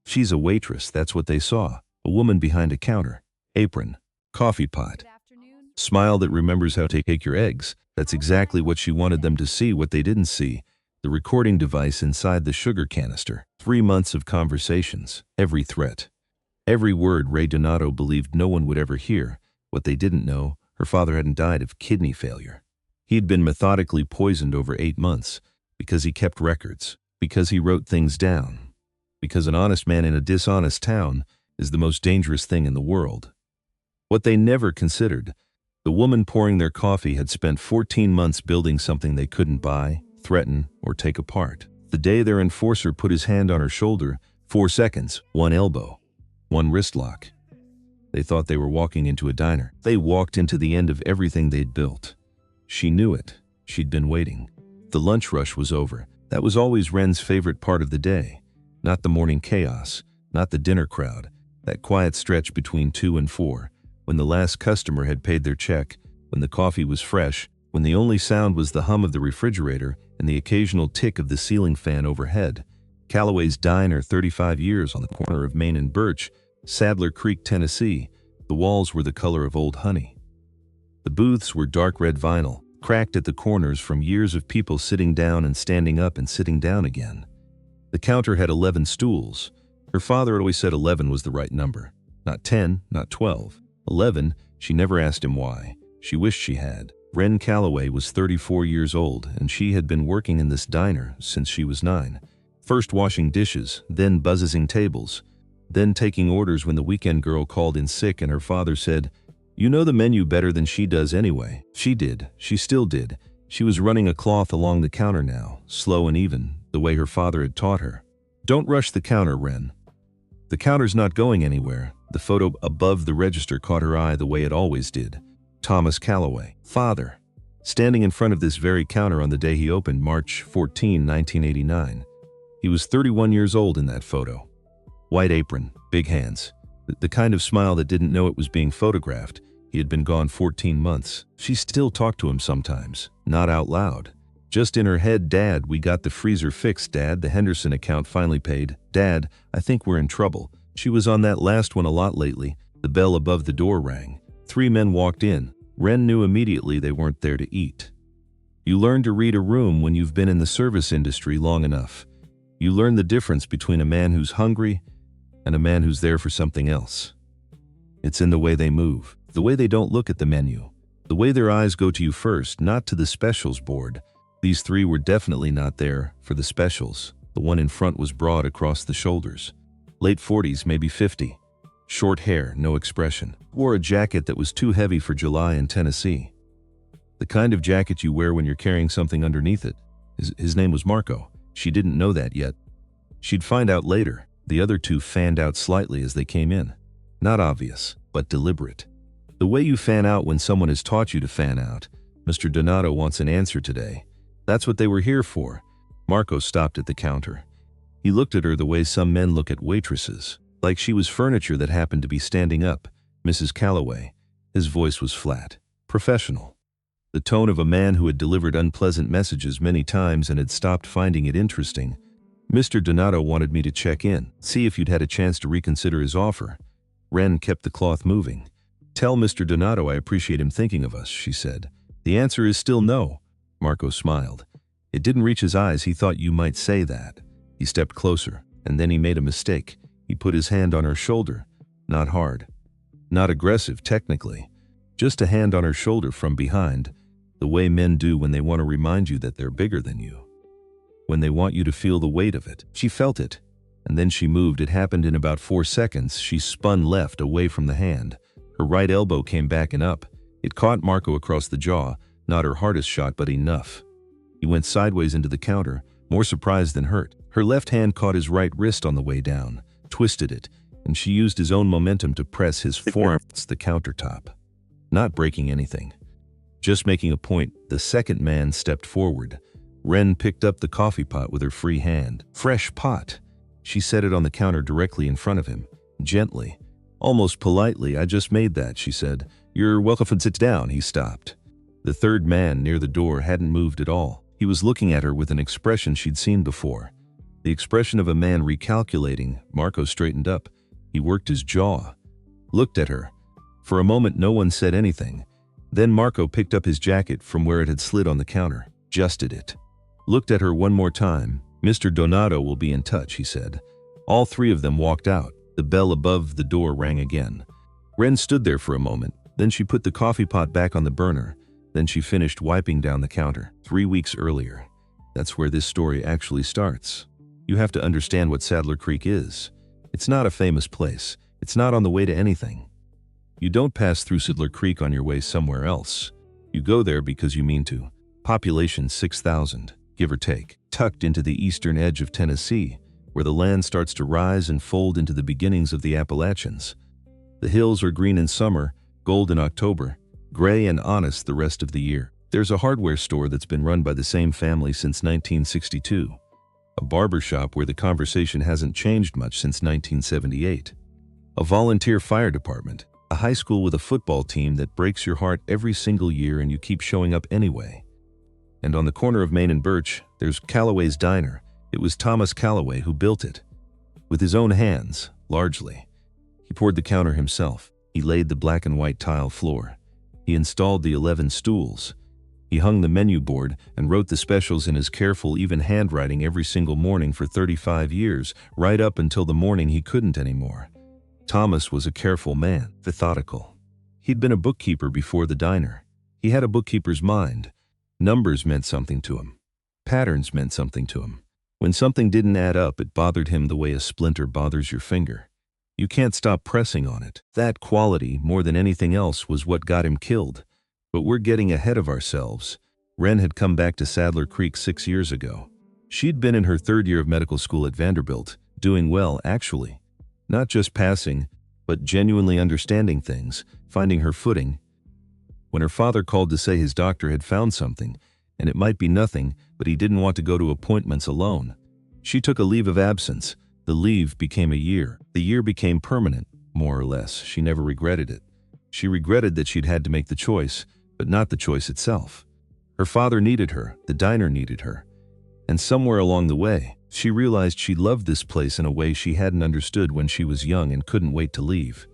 She's a waitress, that's what they saw. A woman behind a counter. Apron. Coffee pot. Smile that remembers how to take your eggs. That's exactly what she wanted them to see, what they didn't see. The recording device inside the sugar canister. 3 months of conversations. Every threat. Every word Ray Donato believed no one would ever hear. What they didn't know, her father hadn't died of kidney failure. He'd been methodically poisoned over 8 months because he kept records, because he wrote things down, because an honest man in a dishonest town is the most dangerous thing in the world. What they never considered, the woman pouring their coffee had spent 14 months building something they couldn't buy, threaten, or take apart. The day their enforcer put his hand on her shoulder, 4 seconds, 1 elbow, 1 wrist lock. They thought they were walking into a diner. They walked into the end of everything they'd built. She knew it. She'd been waiting. The lunch rush was over. That was always Wren's favorite part of the day. Not the morning chaos, not the dinner crowd, that quiet stretch between 2 and 4, when the last customer had paid their check, when the coffee was fresh, when the only sound was the hum of the refrigerator and the occasional tick of the ceiling fan overhead. Calloway's Diner, 35 years, on the corner of Main and Birch, Sadler Creek, Tennessee. The walls were the color of old honey. The booths were dark red vinyl, cracked at the corners from years of people sitting down and standing up and sitting down again. The counter had 11 stools. Her father had always said 11 was the right number. Not 10, not 12. 11, she never asked him why. She wished she had. Wren Calloway was 34 years old, and she had been working in this diner since she was 9. First washing dishes, then buzzing tables, then taking orders when the weekend girl called in sick and her father said, "You know the menu better than she does anyway." She did. She still did. She was running a cloth along the counter now, slow and even, the way her father had taught her. "Don't rush the counter, Wren. The counter's not going anywhere." The photo above the register caught her eye the way it always did. Thomas Calloway, father, standing in front of this very counter on the day he opened, March 14, 1989. He was 31 years old in that photo. White apron, big hands, the kind of smile that didn't know it was being photographed. He had been gone 14 months. She still talked to him sometimes, not out loud. Just in her head. "Dad, we got the freezer fixed, Dad. The Henderson account finally paid. Dad, I think we're in trouble." She was on that last one a lot lately. The bell above the door rang. 3 men walked in. Wren knew immediately they weren't there to eat. You learn to read a room when you've been in the service industry long enough. You learn the difference between a man who's hungry and a man who's there for something else. It's in the way they move, the way they don't look at the menu, the way their eyes go to you first, not to the specials board. These 3 were definitely not there for the specials. The one in front was broad across the shoulders. Late 40s, maybe 50. Short hair, no expression. Wore a jacket that was too heavy for July in Tennessee. The kind of jacket you wear when you're carrying something underneath it. His name was Marco. She didn't know that yet. She'd find out later. The other 2 fanned out slightly as they came in. Not obvious, but deliberate. The way you fan out when someone has taught you to fan out. Mr. Donato wants an answer today. That's what they were here for. Marco stopped at the counter. He looked at her the way some men look at waitresses, like she was furniture that happened to be standing up. "Mrs. Calloway." His voice was flat, professional. The tone of a man who had delivered unpleasant messages many times and had stopped finding it interesting. "Mr. Donato wanted me to check in, see if you'd had a chance to reconsider his offer." Wren kept the cloth moving. "Tell Mr. Donato I appreciate him thinking of us," she said. "The answer is still no." Marco smiled. It didn't reach his eyes. He thought you might say that. He stepped closer, and then he made a mistake. He put his hand on her shoulder. Not hard. Not aggressive, technically. Just a hand on her shoulder from behind, the way men do when they want to remind you that they're bigger than you. When they want you to feel the weight of it. She felt it, and then she moved. It happened in about 4 seconds. She spun left, away from the hand. Her right elbow came back and up. It caught Marco across the jaw, not her hardest shot, but enough. He went sideways into the counter, more surprised than hurt. Her left hand caught his right wrist on the way down, twisted it, and she used his own momentum to press his forearm against the countertop. Not breaking anything, just making a point. The second man stepped forward. Wren picked up the coffee pot with her free hand. Fresh pot. She set it on the counter directly in front of him, gently, almost politely. "I just made that," she said. "You're welcome to sit down." He stopped. The third man near the door hadn't moved at all. He was looking at her with an expression she'd seen before. The expression of a man recalculating. Marco straightened up. He worked his jaw. Looked at her. For a moment no one said anything. Then Marco picked up his jacket from where it had slid on the counter, adjusted it. Looked at her one more time. Mr. Donato will be in touch, he said. All three of them walked out. The bell above the door rang again. Ren stood there for a moment. Then she put the coffee pot back on the burner. Then she finished wiping down the counter. 3 weeks earlier. That's where this story actually starts. You have to understand what Sadler Creek is. It's not a famous place. It's not on the way to anything. You don't pass through Sadler Creek on your way somewhere else. You go there because you mean to. Population 6,000, give or take. Tucked into the eastern edge of Tennessee, where the land starts to rise and fold into the beginnings of the Appalachians. The hills are green in summer, gold in October, gray and honest the rest of the year. There's a hardware store that's been run by the same family since 1962. A barber shop where the conversation hasn't changed much since 1978. A volunteer fire department. A high school with a football team that breaks your heart every single year and you keep showing up anyway. And on the corner of Main and Birch, there's Callaway's Diner. It was Thomas Callaway who built it. With his own hands, largely. He poured the counter himself. He laid the black and white tile floor. He installed the 11 stools. He hung the menu board and wrote the specials in his careful, even handwriting every single morning for 35 years, right up until the morning he couldn't anymore. Thomas was a careful man, methodical. He'd been a bookkeeper before the diner. He had a bookkeeper's mind. Numbers meant something to him. Patterns meant something to him. When something didn't add up, it bothered him the way a splinter bothers your finger. You can't stop pressing on it. That quality, more than anything else, was what got him killed. But we're getting ahead of ourselves. Ren had come back to Sadler Creek 6 years ago. She'd been in her 3rd year of medical school at Vanderbilt, doing well, actually. Not just passing, but genuinely understanding things, finding her footing. When her father called to say his doctor had found something, and it might be nothing, but he didn't want to go to appointments alone. She took a leave of absence. The leave became a year. The year became permanent, more or less. She never regretted it. She regretted that she'd had to make the choice, but not the choice itself. Her father needed her, the diner needed her. And somewhere along the way, she realized she loved this place in a way she hadn't understood when she was young and couldn't wait to leave.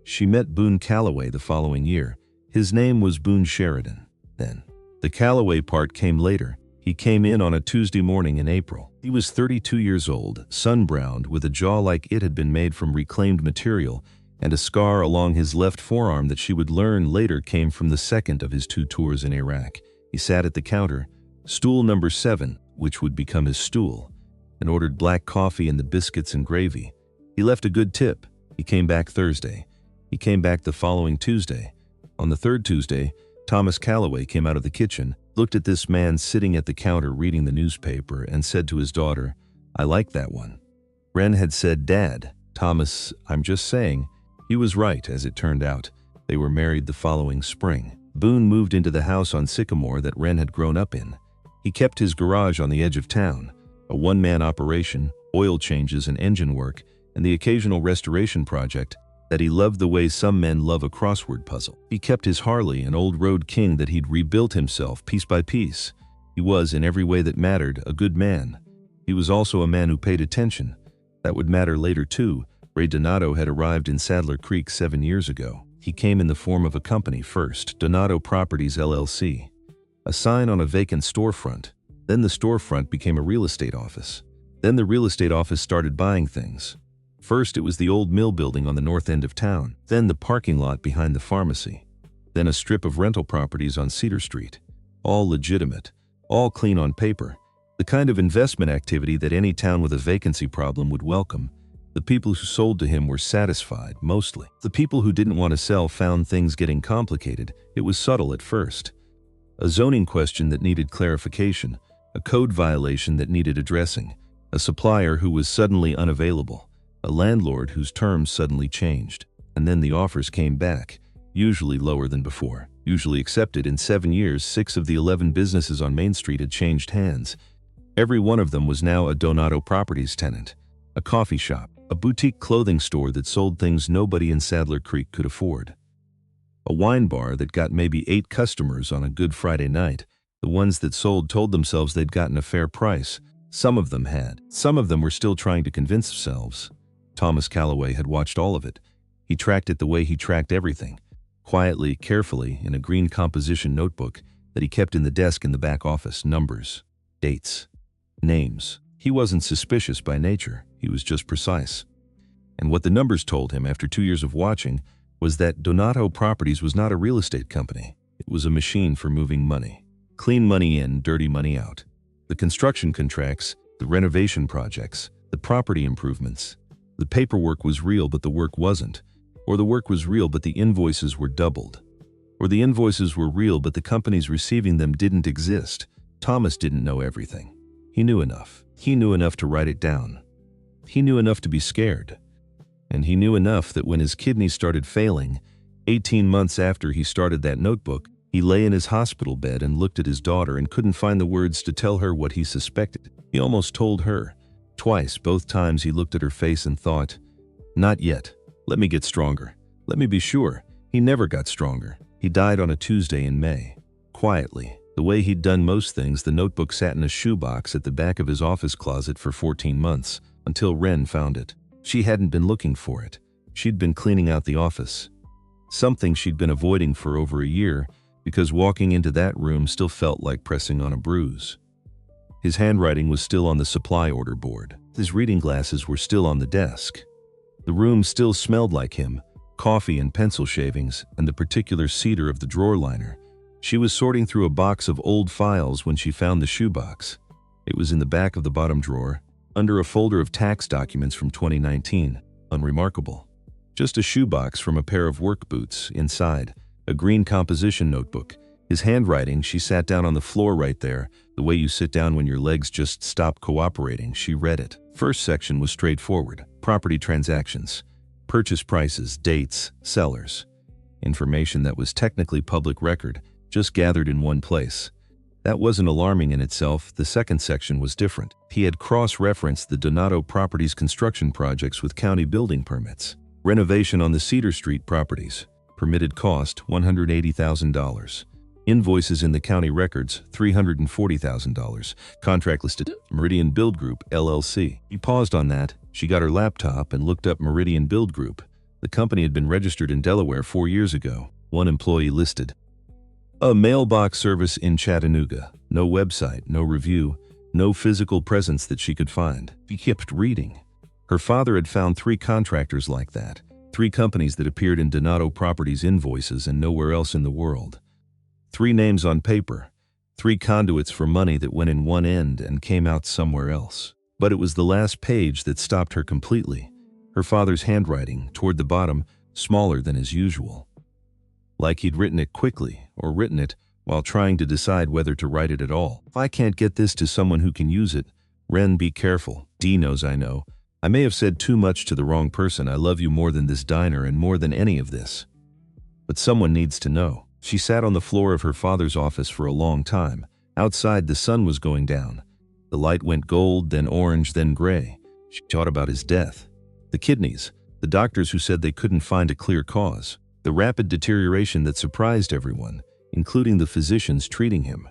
She met Boone Callaway the following year. His name was Boone Sheridan, then. The Callaway part came later. He came in on a Tuesday morning in April. He was 32 years old, sun-browned, with a jaw like it had been made from reclaimed material, and a scar along his left forearm that she would learn later came from the second of his 2 tours in Iraq. He sat at the counter, stool number 7, which would become his stool, and ordered black coffee and the biscuits and gravy. He left a good tip. He came back Thursday. He came back the following Tuesday. On the 3rd Tuesday, Thomas Callaway came out of the kitchen, looked at this man sitting at the counter reading the newspaper, and said to his daughter, "I like that one." Ren had said, "Dad." Thomas, "I'm just saying." He was right, as it turned out. They were married the following spring. Boone moved into the house on Sycamore that Ren had grown up in. He kept his garage on the edge of town, a one-man operation, oil changes and engine work, and the occasional restoration project that he loved the way some men love a crossword puzzle. He kept his Harley, an old road king that he'd rebuilt himself piece by piece. He was, in every way that mattered, a good man. He was also a man who paid attention. That would matter later too. Ray Donato had arrived in Sadler Creek 7 years ago. He came in the form of a company first, Donato Properties LLC. A sign on a vacant storefront. Then the storefront became a real estate office. Then the real estate office started buying things. First, it was the old mill building on the north end of town. Then the parking lot behind the pharmacy. Then a strip of rental properties on Cedar Street. All legitimate. All clean on paper. The kind of investment activity that any town with a vacancy problem would welcome. The people who sold to him were satisfied, mostly. The people who didn't want to sell found things getting complicated. It was subtle at first. A zoning question that needed clarification. A code violation that needed addressing. A supplier who was suddenly unavailable. A landlord whose terms suddenly changed. And then the offers came back, usually lower than before. Usually accepted. In 7 years, 6 of the 11 businesses on Main Street had changed hands. Every one of them was now a Donato Properties tenant. A coffee shop. A boutique clothing store that sold things nobody in Sadler Creek could afford. A wine bar that got maybe 8 customers on a good Friday night. The ones that sold told themselves they'd gotten a fair price. Some of them had. Some of them were still trying to convince themselves. Thomas Calloway had watched all of it. He tracked it the way he tracked everything, quietly, carefully, in a green composition notebook that he kept in the desk in the back office. Numbers, dates, names. He wasn't suspicious by nature. He was just precise. And what the numbers told him after 2 years of watching was that Donato Properties was not a real estate company. It was a machine for moving money. Clean money in, dirty money out. The construction contracts, the renovation projects, the property improvements. The paperwork was real, but the work wasn't. Or the work was real, but the invoices were doubled. Or the invoices were real, but the companies receiving them didn't exist. Thomas didn't know everything. He knew enough. He knew enough to write it down. He knew enough to be scared. And he knew enough that when his kidneys started failing, 18 months after he started that notebook, he lay in his hospital bed and looked at his daughter and couldn't find the words to tell her what he suspected. He almost told her. Twice, both times he looked at her face and thought, "Not yet. Let me get stronger. Let me be sure." He never got stronger. He died on a Tuesday in May. Quietly. The way he'd done most things, the notebook sat in a shoebox at the back of his office closet for 14 months, until Wren found it. She hadn't been looking for it. She'd been cleaning out the office. Something she'd been avoiding for over a year, because walking into that room still felt like pressing on a bruise. His handwriting was still on the supply order board. His reading glasses were still on the desk. The room still smelled like him, coffee and pencil shavings, and the particular cedar of the drawer liner. She was sorting through a box of old files when she found the shoebox. It was in the back of the bottom drawer, under a folder of tax documents from 2019. Unremarkable. Just a shoebox from a pair of work boots. Inside, a green composition notebook. His handwriting. She sat down on the floor right there, the way you sit down when your legs just stop cooperating. She read it. First section was straightforward. Property transactions. Purchase prices, dates, sellers. Information that was technically public record, just gathered in one place. That wasn't alarming in itself. The second section was different. He had cross-referenced the Donato Properties construction projects with county building permits. Renovation on the Cedar Street properties. Permitted cost, $180,000. Invoices in the county records, $340,000. Contract listed, Meridian Build Group, LLC. He paused on that. She got her laptop and looked up Meridian Build Group. The company had been registered in Delaware 4 years ago. One employee listed. A mailbox service in Chattanooga. No website, no review, no physical presence that she could find. She kept reading. Her father had found 3 contractors like that. 3 companies that appeared in Donato Properties invoices and nowhere else in the world. 3 names on paper. 3 conduits for money that went in one end and came out somewhere else. But it was the last page that stopped her completely. Her father's handwriting, toward the bottom, smaller than as usual. Like he'd written it quickly, or written it while trying to decide whether to write it at all. If I can't get this to someone who can use it, Wren, be careful. Dee knows I know. I may have said too much to the wrong person. I love you more than this diner and more than any of this. But someone needs to know. She sat on the floor of her father's office for a long time. Outside, the sun was going down. The light went gold, then orange, then gray. She thought about his death. The kidneys. The doctors who said they couldn't find a clear cause. The rapid deterioration that surprised everyone, including the physicians treating him.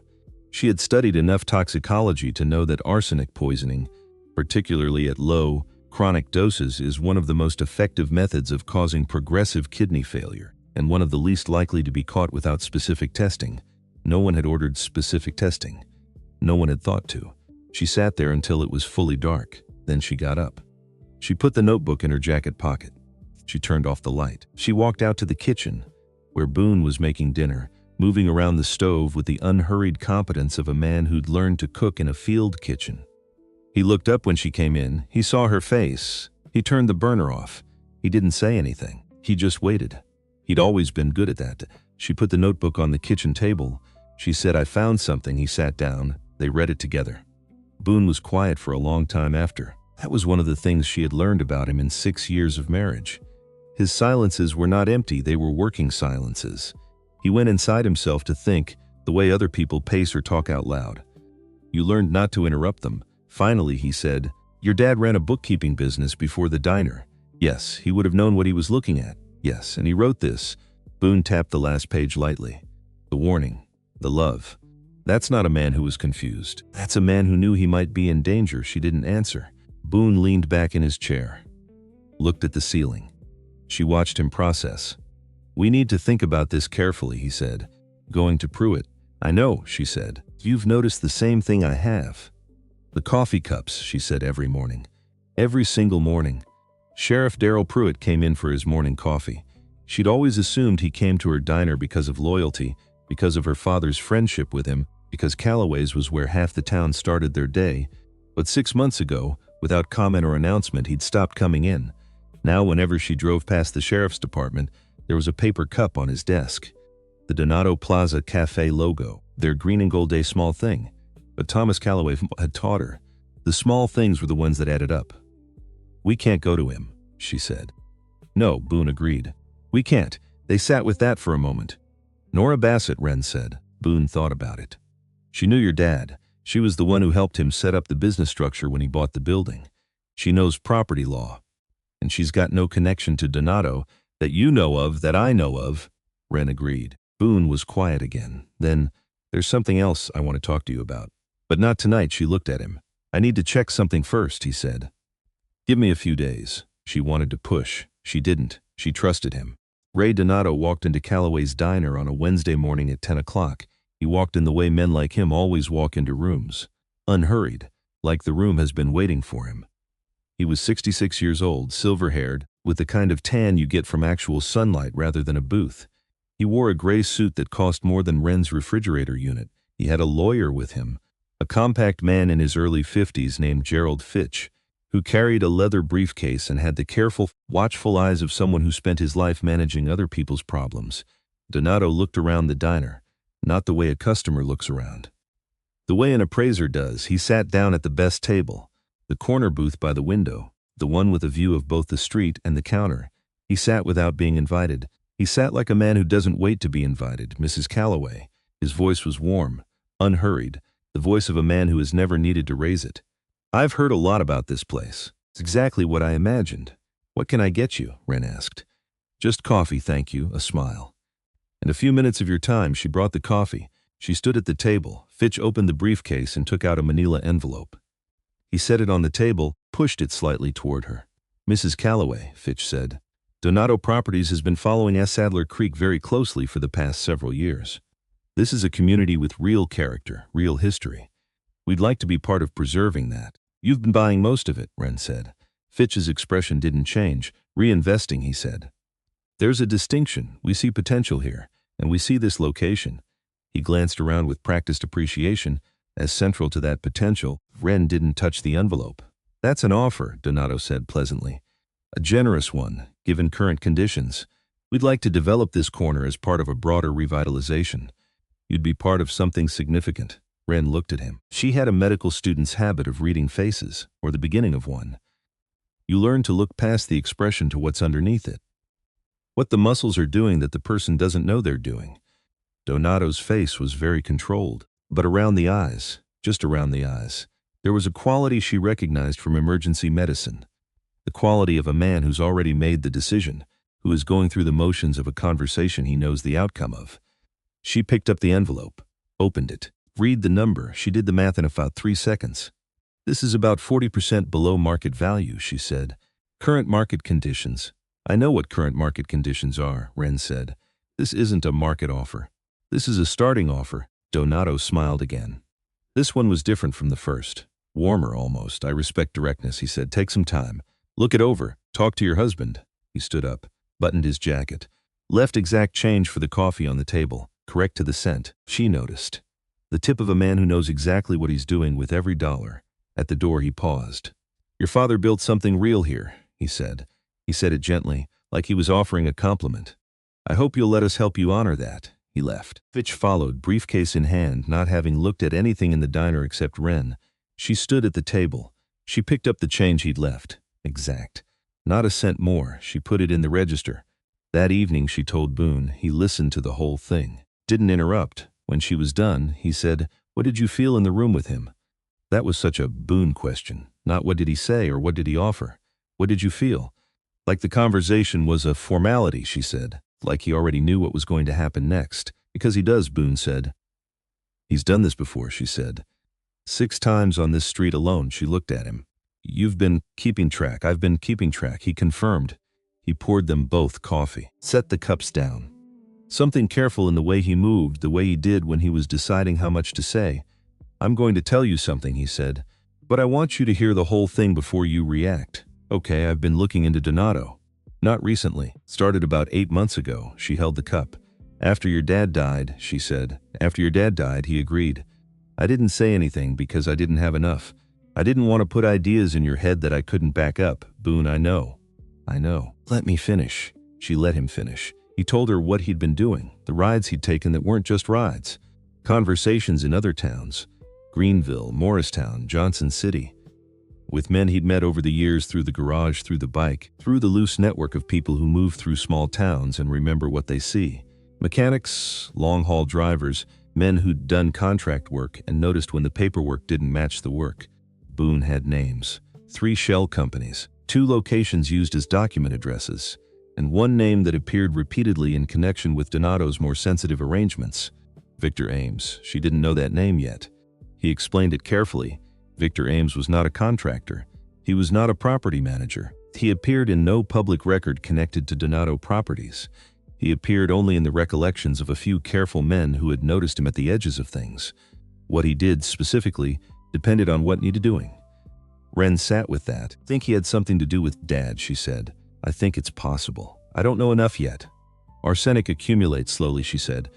She had studied enough toxicology to know that arsenic poisoning, particularly at low, chronic doses, is one of the most effective methods of causing progressive kidney failure, and one of the least likely to be caught without specific testing. No one had ordered specific testing. No one had thought to. She sat there until it was fully dark. Then she got up. She put the notebook in her jacket pocket. She turned off the light. She walked out to the kitchen, where Boone was making dinner, moving around the stove with the unhurried competence of a man who'd learned to cook in a field kitchen. He looked up when she came in. He saw her face. He turned the burner off. He didn't say anything. He just waited. He'd always been good at that. She put the notebook on the kitchen table. She said, "I found something." He sat down. They read it together. Boone was quiet for a long time after. That was one of the things she had learned about him in 6 years of marriage. His silences were not empty, they were working silences. He went inside himself to think, the way other people pace or talk out loud. You learned not to interrupt them. Finally, he said, "Your dad ran a bookkeeping business before the diner." Yes, he would have known what he was looking at. Yes, and he wrote this. Boone tapped the last page lightly. The warning, the love. That's not a man who was confused. That's a man who knew he might be in danger. She didn't answer. Boone leaned back in his chair, looked at the ceiling. She watched him process. "We need to think about this carefully," he said. "Going to Pruitt." "I know," she said. "You've noticed the same thing I have." "The coffee cups," she said every morning. Every single morning. Sheriff Darrell Pruitt came in for his morning coffee. She'd always assumed he came to her diner because of loyalty, because of her father's friendship with him, because Calloway's was where half the town started their day. But 6 months ago, without comment or announcement, he'd stopped coming in. Now, whenever she drove past the sheriff's department, there was a paper cup on his desk. The Donato Plaza Cafe logo, their green and gold, a small thing. But Thomas Calloway had taught her. The small things were the ones that added up. "We can't go to him," she said. "No," Boone agreed. "We can't." They sat with that for a moment. "Nora Bassett," Wren said. Boone thought about it. "She knew your dad. She was the one who helped him set up the business structure when he bought the building. She knows property law. And she's got no connection to Donato that you know of, that I know of," Wren agreed. Boone was quiet again. Then, "There's something else I want to talk to you about." "But not tonight," she looked at him. "I need to check something first," he said. "Give me a few days." She wanted to push. She didn't. She trusted him. Ray Donato walked into Calloway's diner on a Wednesday morning at 10 o'clock. He walked in the way men like him always walk into rooms. Unhurried, like the room has been waiting for him. He was 66 years old, silver-haired, with the kind of tan you get from actual sunlight rather than a booth. He wore a gray suit that cost more than Wren's refrigerator unit. He had a lawyer with him, a compact man in his early 50s named Gerald Fitch, who carried a leather briefcase and had the careful, watchful eyes of someone who spent his life managing other people's problems. Donato looked around the diner, not the way a customer looks around. The way an appraiser does. He sat down at the best table, the corner booth by the window, the one with a view of both the street and the counter. He sat without being invited. He sat like a man who doesn't wait to be invited. "Mrs. Calloway." His voice was warm, unhurried, the voice of a man who has never needed to raise it. "I've heard a lot about this place. It's exactly what I imagined. What can I get you?" Wren asked. "Just coffee, thank you," a smile. "And a few minutes of your time." She brought the coffee. She stood at the table. Fitch opened the briefcase and took out a manila envelope. He set it on the table, pushed it slightly toward her. "Mrs. Calloway," Fitch said. "Donato Properties has been following S. Sadler Creek very closely for the past several years. This is a community with real character, real history. We'd like to be part of preserving that." "You've been buying most of it," Wren said. Fitch's expression didn't change. "Reinvesting," he said. "There's a distinction. We see potential here, and we see this location." He glanced around with practiced appreciation. As central to that potential, Wren didn't touch the envelope. "That's an offer," Donato said pleasantly. "A generous one, given current conditions. We'd like to develop this corner as part of a broader revitalization. You'd be part of something significant." Wren looked at him. She had a medical student's habit of reading faces, or the beginning of one. You learn to look past the expression to what's underneath it. What the muscles are doing that the person doesn't know they're doing. Donato's face was very controlled, but around the eyes, just around the eyes, there was a quality she recognized from emergency medicine. The quality of a man who's already made the decision, who is going through the motions of a conversation he knows the outcome of. She picked up the envelope, opened it. "Read the number." She did the math in about 3 seconds. "This is about 40% below market value," she said. "Current market conditions." "I know what current market conditions are," Wren said. "This isn't a market offer. This is a starting offer." Donato smiled again. This one was different from the first. Warmer almost. "I respect directness," he said. "Take some time. Look it over. Talk to your husband." He stood up, buttoned his jacket, left exact change for the coffee on the table, correct to the cent. She noticed. The tip of a man who knows exactly what he's doing with every dollar. At the door he paused. "Your father built something real here," he said. He said it gently, like he was offering a compliment. "I hope you'll let us help you honor that." He left. Fitch followed, briefcase in hand, not having looked at anything in the diner except Wren. She stood at the table. She picked up the change he'd left. Exact. Not a cent more. She put it in the register. That evening, she told Boone, he listened to the whole thing. Didn't interrupt. When she was done, he said, "What did you feel in the room with him?" That was such a Boone question. Not what did he say or what did he offer. What did you feel? Like the conversation was a formality, she said. Like he already knew what was going to happen next. "Because he does," Boone said. He's done this before, she said. 6 times on this street alone. She looked at him. You've been keeping track. I've been keeping track, he confirmed. He poured them both coffee. Set the cups down. Something careful in the way he moved, the way he did when he was deciding how much to say. I'm going to tell you something, he said, but I want you to hear the whole thing before you react. Okay, I've been looking into Donato. Not recently. Started about 8 months ago. She held the cup. After your dad died, she said. After your dad died, he agreed. I didn't say anything because I didn't have enough. I didn't want to put ideas in your head that I couldn't back up. Boone, I know. Let me finish. She let him finish. He told her what he'd been doing, the rides he'd taken that weren't just rides. Conversations in other towns. Greenville, Morristown, Johnson City. With men he'd met over the years through the garage, through the bike, through the loose network of people who move through small towns and remember what they see. Mechanics, long-haul drivers, men who'd done contract work and noticed when the paperwork didn't match the work. Boone had names. 3 shell companies, 2 locations used as document addresses, and 1 name that appeared repeatedly in connection with Donato's more sensitive arrangements. Victor Ames. She didn't know that name yet. He explained it carefully. Victor Ames was not a contractor. He was not a property manager. He appeared in no public record connected to Donato Properties. He appeared only in the recollections of a few careful men who had noticed him at the edges of things. What he did, specifically, depended on what needed doing. Wren sat with that. I think he had something to do with Dad, she said. I think it's possible. I don't know enough yet. Arsenic accumulates slowly, she said.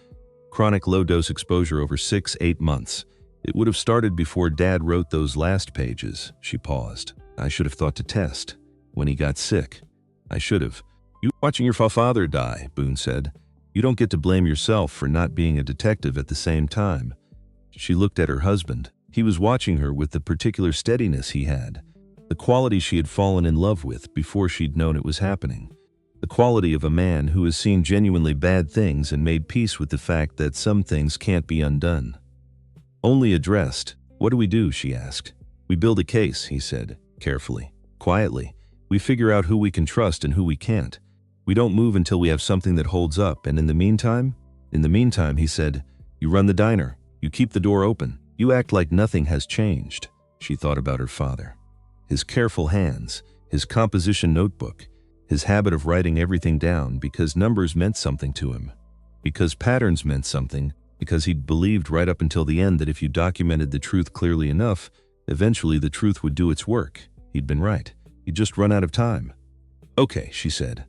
Chronic low-dose exposure over 6-8 months. It would have started before Dad wrote those last pages. She paused. I should have thought to test. When he got sick. I should have. You watching your father die, Boone said. You don't get to blame yourself for not being a detective at the same time. She looked at her husband. He was watching her with the particular steadiness he had. The quality she had fallen in love with before she'd known it was happening. The quality of a man who has seen genuinely bad things and made peace with the fact that some things can't be undone. Only addressed. What do we do? She asked. We build a case, he said, carefully, quietly. We figure out who we can trust and who we can't. We don't move until we have something that holds up, and in the meantime, he said, you run the diner. You keep the door open. You act like nothing has changed. She thought about her father. His careful hands, his composition notebook, his habit of writing everything down because numbers meant something to him, because patterns meant something, because he'd believed right up until the end that if you documented the truth clearly enough, eventually the truth would do its work. He'd been right. He'd just run out of time. Okay, she said.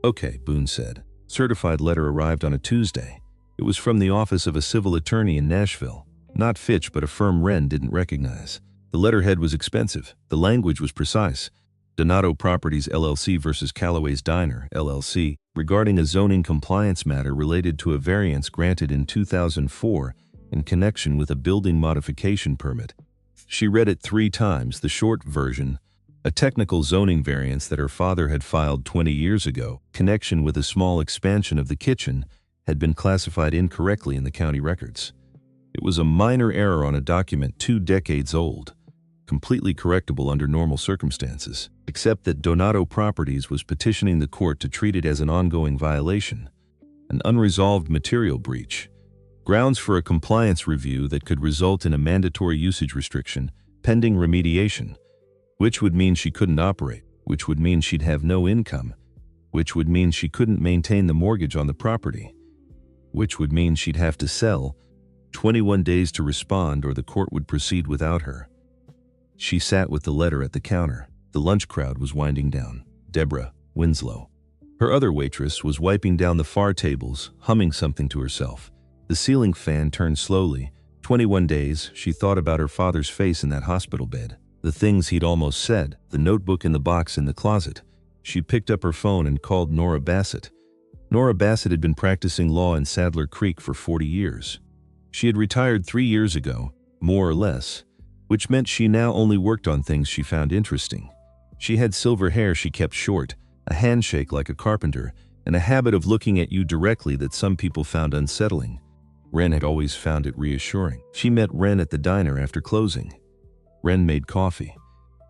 Okay, Boone said. Certified letter arrived on a Tuesday. It was from the office of a civil attorney in Nashville. Not Fitch, but a firm Wren didn't recognize. The letterhead was expensive. The language was precise. Donato Properties LLC versus Callaway's Diner LLC, regarding a zoning compliance matter related to a variance granted in 2004 in connection with a building modification permit. She read it 3 times, the short version, a technical zoning variance that her father had filed 20 years ago, connection with a small expansion of the kitchen, had been classified incorrectly in the county records. It was a minor error on a document 2 decades old, completely correctable under normal circumstances, except that Donato Properties was petitioning the court to treat it as an ongoing violation, an unresolved material breach, grounds for a compliance review that could result in a mandatory usage restriction pending remediation, which would mean she couldn't operate, which would mean she'd have no income, which would mean she couldn't maintain the mortgage on the property, which would mean she'd have to sell, 21 days to respond or the court would proceed without her. She sat with the letter at the counter. The lunch crowd was winding down. Deborah Winslow, her other waitress, was wiping down the far tables, humming something to herself. The ceiling fan turned slowly. 21 days, she thought about her father's face in that hospital bed. The things he'd almost said, the notebook in the box in the closet. She picked up her phone and called Nora Bassett. Nora Bassett had been practicing law in Sadler Creek for 40 years. She had retired 3 years ago, more or less, which meant she now only worked on things she found interesting. She had silver hair she kept short, a handshake like a carpenter, and a habit of looking at you directly that some people found unsettling. Wren had always found it reassuring. She met Wren at the diner after closing. Wren made coffee.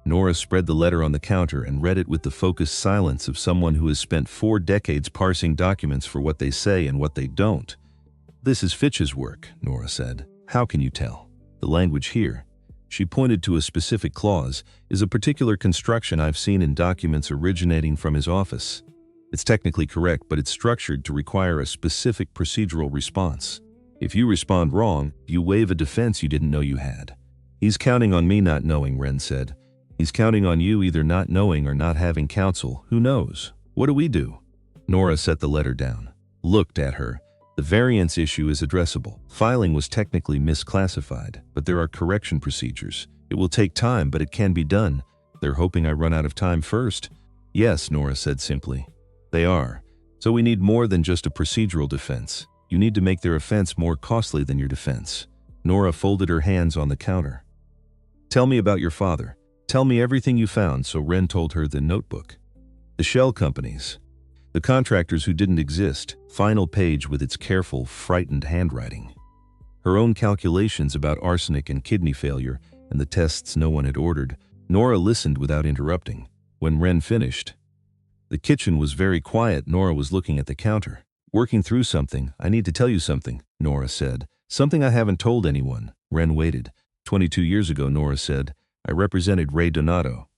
Nora spread the letter on the counter and read it with the focused silence of someone who has spent 4 decades parsing documents for what they say and what they don't. This is Fitch's work, Nora said. How can you tell? The language here, she pointed to a specific clause, is a particular construction I've seen in documents originating from his office. It's technically correct, but it's structured to require a specific procedural response. If you respond wrong, you waive a defense you didn't know you had. He's counting on me not knowing, Ren said. He's counting on you either not knowing or not having counsel. Who knows? What do we do? Nora set the letter down, looked at her. The variance issue is addressable. Filing was technically misclassified, but there are correction procedures. It will take time, but it can be done. They're hoping I run out of time first. Yes, Nora said simply. They are. So we need more than just a procedural defense. You need to make their offense more costly than your defense. Nora folded her hands on the counter. Tell me about your father. Tell me everything you found, so Ren told her the notebook. The shell companies. The contractors who didn't exist. Final page with its careful, frightened handwriting. Her own calculations about arsenic and kidney failure and the tests no one had ordered. Nora listened without interrupting. When Ren finished, the kitchen was very quiet. Nora was looking at the counter. Working through something. I need to tell you something, Nora said. Something I haven't told anyone. Ren waited. 22 years ago, Nora said, I represented Ray Donato.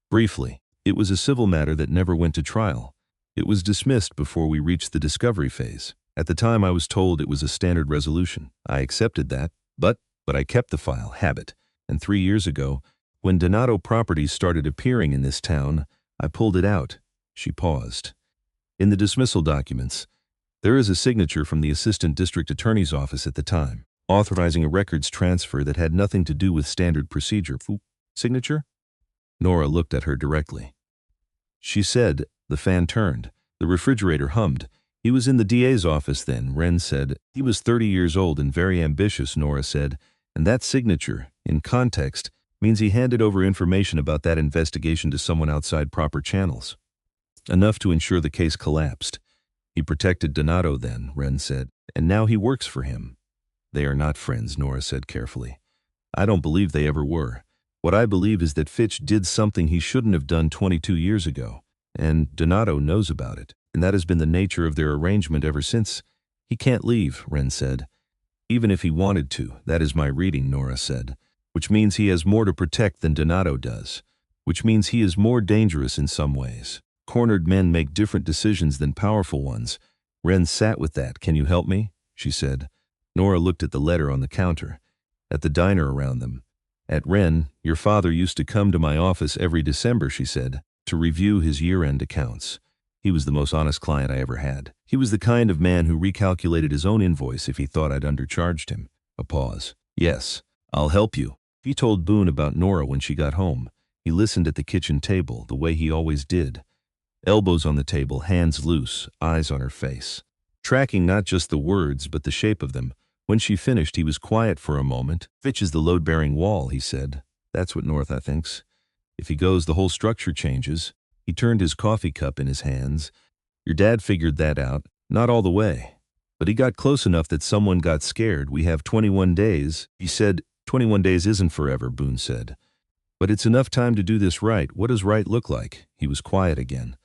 Briefly, it was a civil matter that never went to trial. It was dismissed before we reached the discovery phase. At the time, I was told it was a standard resolution. I accepted that, but I kept the file, habit. And 3 years ago, when Donato properties started appearing in this town, I pulled it out. She paused. In the dismissal documents, there is a signature from the assistant district attorney's office at the time, authorizing a records transfer that had nothing to do with standard procedure. Signature? Nora looked at her directly. She said. The fan turned. The refrigerator hummed. He was in the DA's office then, Ren said. He was 30 years old and very ambitious, Nora said. And that signature, in context, means he handed over information about that investigation to someone outside proper channels. Enough to ensure the case collapsed. He protected Donato then, Ren said. And now he works for him. They are not friends, Nora said carefully. I don't believe they ever were. What I believe is that Fitch did something he shouldn't have done 22 years ago. And Donato knows about it, and that has been the nature of their arrangement ever since. He can't leave, Ren said. Even if he wanted to, that is my reading, Nora said. Which means he has more to protect than Donato does. Which means he is more dangerous in some ways. Cornered men make different decisions than powerful ones. Ren sat with that. Can you help me? She said. Nora looked at the letter on the counter, at the diner around them. At Ren, your father used to come to my office every December, she said, to review his year-end accounts. He was the most honest client I ever had. He was the kind of man who recalculated his own invoice if he thought I'd undercharged him. A pause. Yes, I'll help you. He told Boone about Nora when she got home. He listened at the kitchen table, the way he always did. Elbows on the table, hands loose, eyes on her face. Tracking not just the words, but the shape of them. When she finished, he was quiet for a moment. Fitch is the load-bearing wall, he said. That's what Northa thinks. If he goes, the whole structure changes. He turned his coffee cup in his hands. Your dad figured that out. Not all the way. But he got close enough that someone got scared. We have 21 days. He said, 21 days isn't forever, Boone said. But it's enough time to do this right. What does right look like? He was quiet again.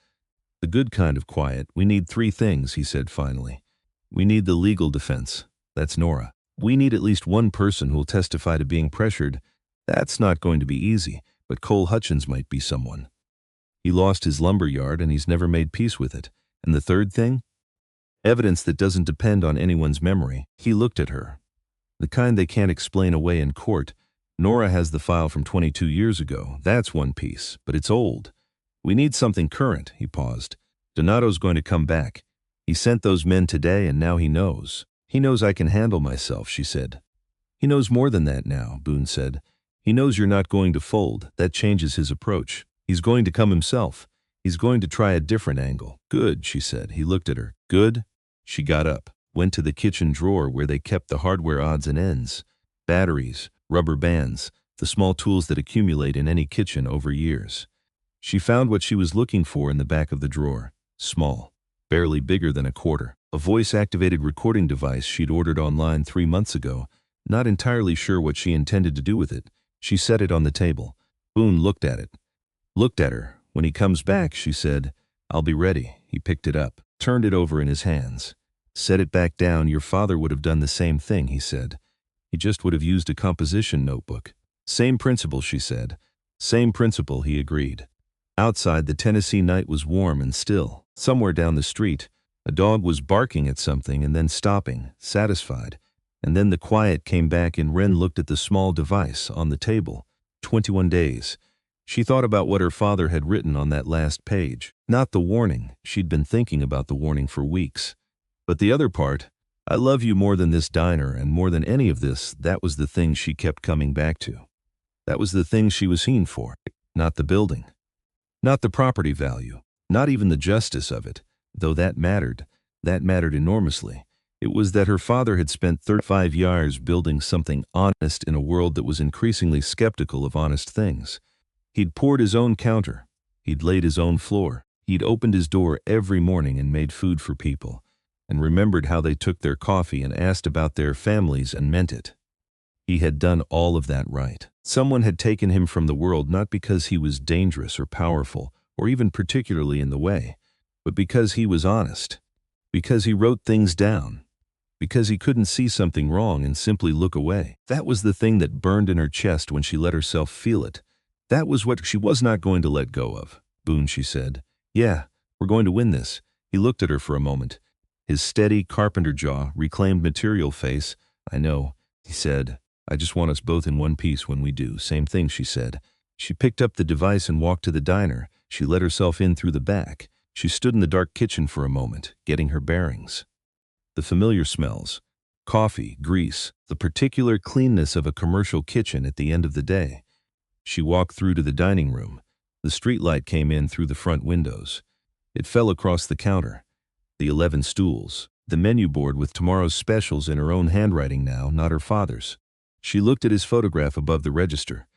The good kind of quiet. We need 3 things, he said finally. We need the legal defense. That's Nora. We need at least one person who'll testify to being pressured. That's not going to be easy, but Cole Hutchins might be someone. He lost his lumber yard and he's never made peace with it. And the third thing? Evidence that doesn't depend on anyone's memory. He looked at her. The kind they can't explain away in court. Nora has the file from 22 years ago. That's one piece, but it's old. We need something current, he paused. Donato's going to come back. He sent those men today and now he knows. He knows I can handle myself, she said. He knows more than that now, Boone said. He knows you're not going to fold. That changes his approach. He's going to come himself. He's going to try a different angle. Good, she said. He looked at her. Good? She got up, went to the kitchen drawer where they kept the hardware odds and ends. Batteries, rubber bands, the small tools that accumulate in any kitchen over years. She found what she was looking for in the back of the drawer. Small, barely bigger than a quarter. A voice-activated recording device she'd ordered online 3 months ago. Not entirely sure what she intended to do with it. She set it on the table. Boone looked at it. Looked at her. When he comes back, she said, I'll be ready. He picked it up, turned it over in his hands. Set it back down. Your father would have done the same thing, he said. He just would have used a composition notebook. Same principle, she said. Same principle, he agreed. Outside, the Tennessee night was warm and still. Somewhere down the street, a dog was barking at something and then stopping, satisfied. And then the quiet came back and Wren looked at the small device on the table. 21 days. She thought about what her father had written on that last page. Not the warning. She'd been thinking about the warning for weeks. But the other part, I love you more than this diner and more than any of this, that was the thing she kept coming back to. That was the thing she was seen for. Not the building. Not the property value. Not even the justice of it. Though that mattered. That mattered enormously. It was that her father had spent 35 years building something honest in a world that was increasingly skeptical of honest things. He'd poured his own counter. He'd laid his own floor. He'd opened his door every morning and made food for people, and remembered how they took their coffee and asked about their families and meant it. He had done all of that right. Someone had taken him from the world not because he was dangerous or powerful or even particularly in the way, but because he was honest, because he wrote things down, because he couldn't see something wrong and simply look away. That was the thing that burned in her chest when she let herself feel it. That was what she was not going to let go of. Boone, she said. Yeah, we're going to win this. He looked at her for a moment. His steady carpenter jaw, reclaimed material face. I know, he said. I just want us both in one piece when we do. Same thing, she said. She picked up the device and walked to the diner. She let herself in through the back. She stood in the dark kitchen for a moment, getting her bearings. The familiar smells. Coffee, grease, the particular cleanness of a commercial kitchen at the end of the day. She walked through to the dining room. The streetlight came in through the front windows. It fell across the counter. The 11 stools. The menu board with tomorrow's specials in her own handwriting now, not her father's. She looked at his photograph above the register.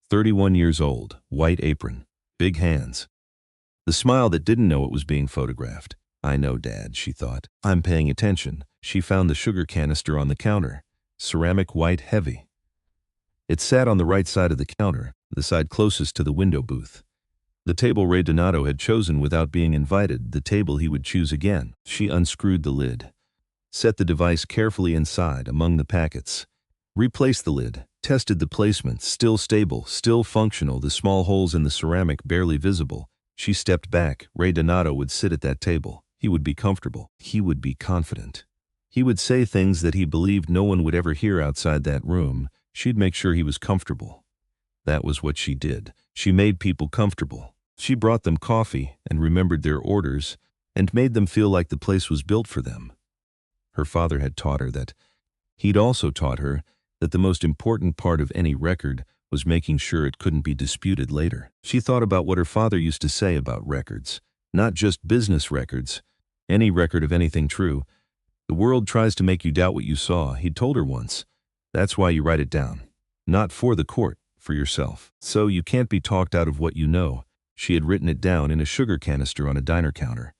31 years old, white apron, big hands. The smile that didn't know it was being photographed. I know, Dad, she thought. I'm paying attention. She found the sugar canister on the counter. Ceramic white heavy. It sat on the right side of the counter, the side closest to the window booth. The table Ray Donato had chosen without being invited, the table he would choose again. She unscrewed the lid. Set the device carefully inside, among the packets. Replaced the lid. Tested the placement, still stable, still functional, the small holes in the ceramic barely visible. She stepped back. Ray Donato would sit at that table. He would be comfortable. He would be confident. He would say things that he believed no one would ever hear outside that room. She'd make sure he was comfortable. That was what she did. She made people comfortable. She brought them coffee and remembered their orders and made them feel like the place was built for them. Her father had taught her that. He'd also taught her that the most important part of any record was making sure it couldn't be disputed later. She thought about what her father used to say about records, not just business records, any record of anything true. The world tries to make you doubt what you saw, he'd told her once. That's why you write it down. Not for the court, for yourself. So you can't be talked out of what you know. She had written it down in a sugar canister on a diner counter.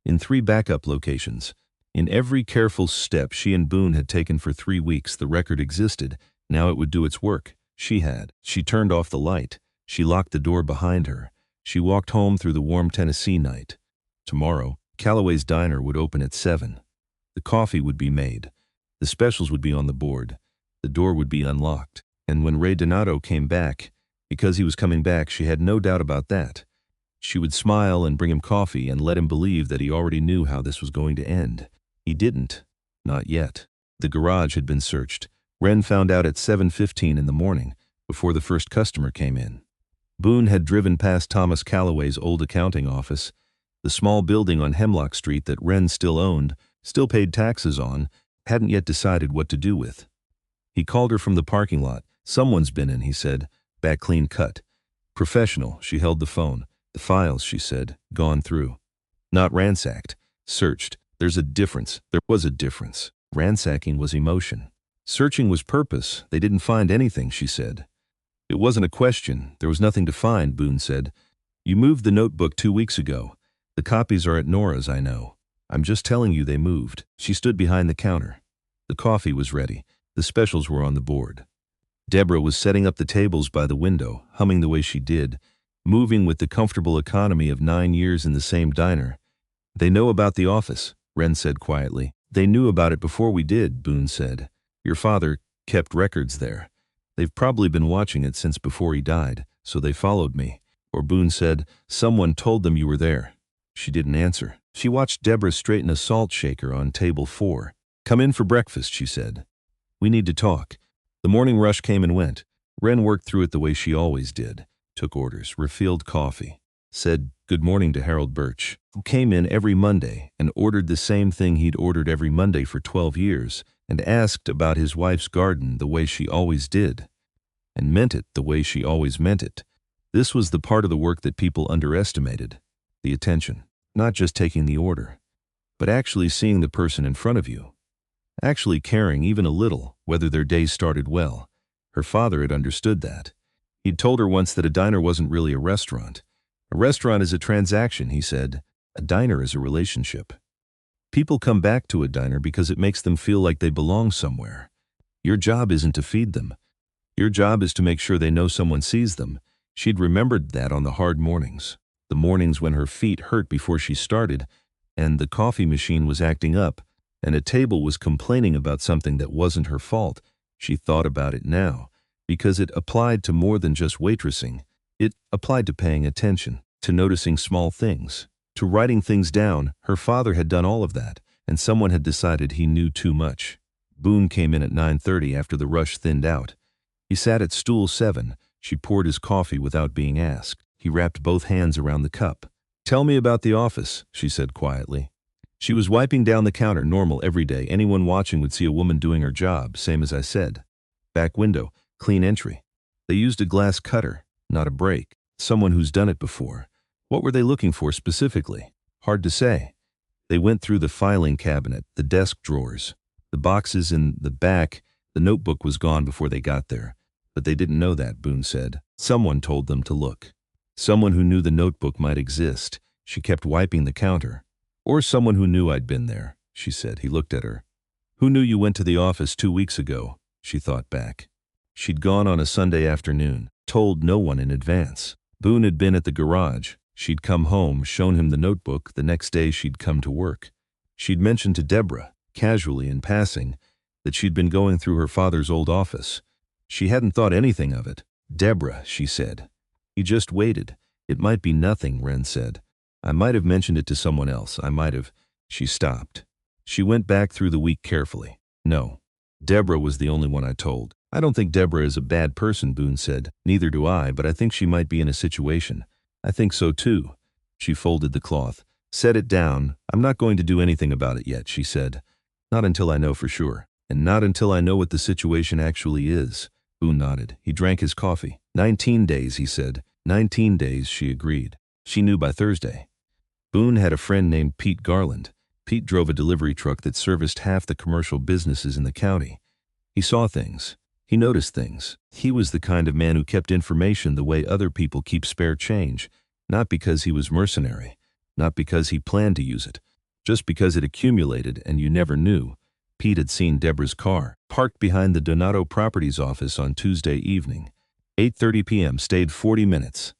In 3 backup locations. In every careful step she and Boone had taken for 3 weeks, the record existed. Now it would do its work. She had. She turned off the light. She locked the door behind her. She walked home through the warm Tennessee night. Tomorrow, Calloway's Diner would open at 7. The coffee would be made. The specials would be on the board. The door would be unlocked. And when Ray Donato came back, because he was coming back, she had no doubt about that. She would smile and bring him coffee and let him believe that he already knew how this was going to end. He didn't. Not yet. The garage had been searched. Wren found out at 7:15 in the morning, before the first customer came in. Boone had driven past Thomas Calloway's old accounting office, the small building on Hemlock Street that Wren still owned, still paid taxes on, hadn't yet decided what to do with. He called her from the parking lot. Someone's been in, he said. Back clean cut. Professional, she held the phone. The files, she said, gone through. Not ransacked. Searched. There's a difference. There was a difference. Ransacking was emotion. Searching was purpose. They didn't find anything, she said. It wasn't a question. There was nothing to find, Boone said. You moved the notebook 2 weeks ago. The copies are at Nora's, I know. I'm just telling you they moved. She stood behind the counter. The coffee was ready. The specials were on the board. Deborah was setting up the tables by the window, humming the way she did, moving with the comfortable economy of 9 years in the same diner. They know about the office, Wren said quietly. They knew about it before we did, Boone said. Your father, kept records there. They've probably been watching it since before he died, so they followed me. Or Boone said, someone told them you were there. She didn't answer. She watched Deborah straighten a salt shaker on table 4. Come in for breakfast, she said. We need to talk. The morning rush came and went. Wren worked through it the way she always did. Took orders, refilled coffee. Said good morning to Harold Birch, who came in every Monday and ordered the same thing he'd ordered every Monday for 12 years, and asked about his wife's garden the way she always did, and meant it the way she always meant it. This was the part of the work that people underestimated, the attention. Not just taking the order, but actually seeing the person in front of you. Actually caring even a little whether their day started well. Her father had understood that. He'd told her once that a diner wasn't really a restaurant. A restaurant is a transaction, he said. A diner is a relationship. People come back to a diner because it makes them feel like they belong somewhere. Your job isn't to feed them. Your job is to make sure they know someone sees them. She'd remembered that on the hard mornings. The mornings when her feet hurt before she started, and the coffee machine was acting up, and a table was complaining about something that wasn't her fault. She thought about it now, because it applied to more than just waitressing. It applied to paying attention, to noticing small things, to writing things down. Her father had done all of that, and someone had decided he knew too much. Boone came in at 9:30 after the rush thinned out. He sat at stool 7. She poured his coffee without being asked. He wrapped both hands around the cup. Tell me about the office, she said quietly. She was wiping down the counter, normal every day. Anyone watching would see a woman doing her job, same as I said. Back window, clean entry. They used a glass cutter, not a brake. Someone who's done it before. What were they looking for specifically? Hard to say. They went through the filing cabinet, the desk drawers, the boxes in the back. The notebook was gone before they got there. But they didn't know that, Boone said. Someone told them to look. Someone who knew the notebook might exist. She kept wiping the counter. Or someone who knew I'd been there, she said. He looked at her. Who knew you went to the office 2 weeks ago? She thought back. She'd gone on a Sunday afternoon, told no one in advance. Boone had been at the garage. She'd come home, shown him the notebook. The next day she'd come to work. She'd mentioned to Deborah, casually in passing, that she'd been going through her father's old office. She hadn't thought anything of it. Deborah, she said. He just waited. It might be nothing, Wren said. I might have mentioned it to someone else. I might have. She stopped. She went back through the week carefully. No. Deborah was the only one I told. I don't think Deborah is a bad person, Boone said. Neither do I, but I think she might be in a situation. I think so too. She folded the cloth. Set it down. I'm not going to do anything about it yet, she said. Not until I know for sure. And not until I know what the situation actually is. Boone nodded. He drank his coffee. 19 days, he said. 19 days, she agreed. She knew by Thursday. Boone had a friend named Pete Garland. Pete drove a delivery truck that serviced half the commercial businesses in the county. He saw things. He noticed things. He was the kind of man who kept information the way other people keep spare change, not because he was mercenary, not because he planned to use it, just because it accumulated and you never knew. Pete had seen Deborah's car, parked behind the Donato Properties office on Tuesday evening. 8:30 p.m., stayed 40 minutes.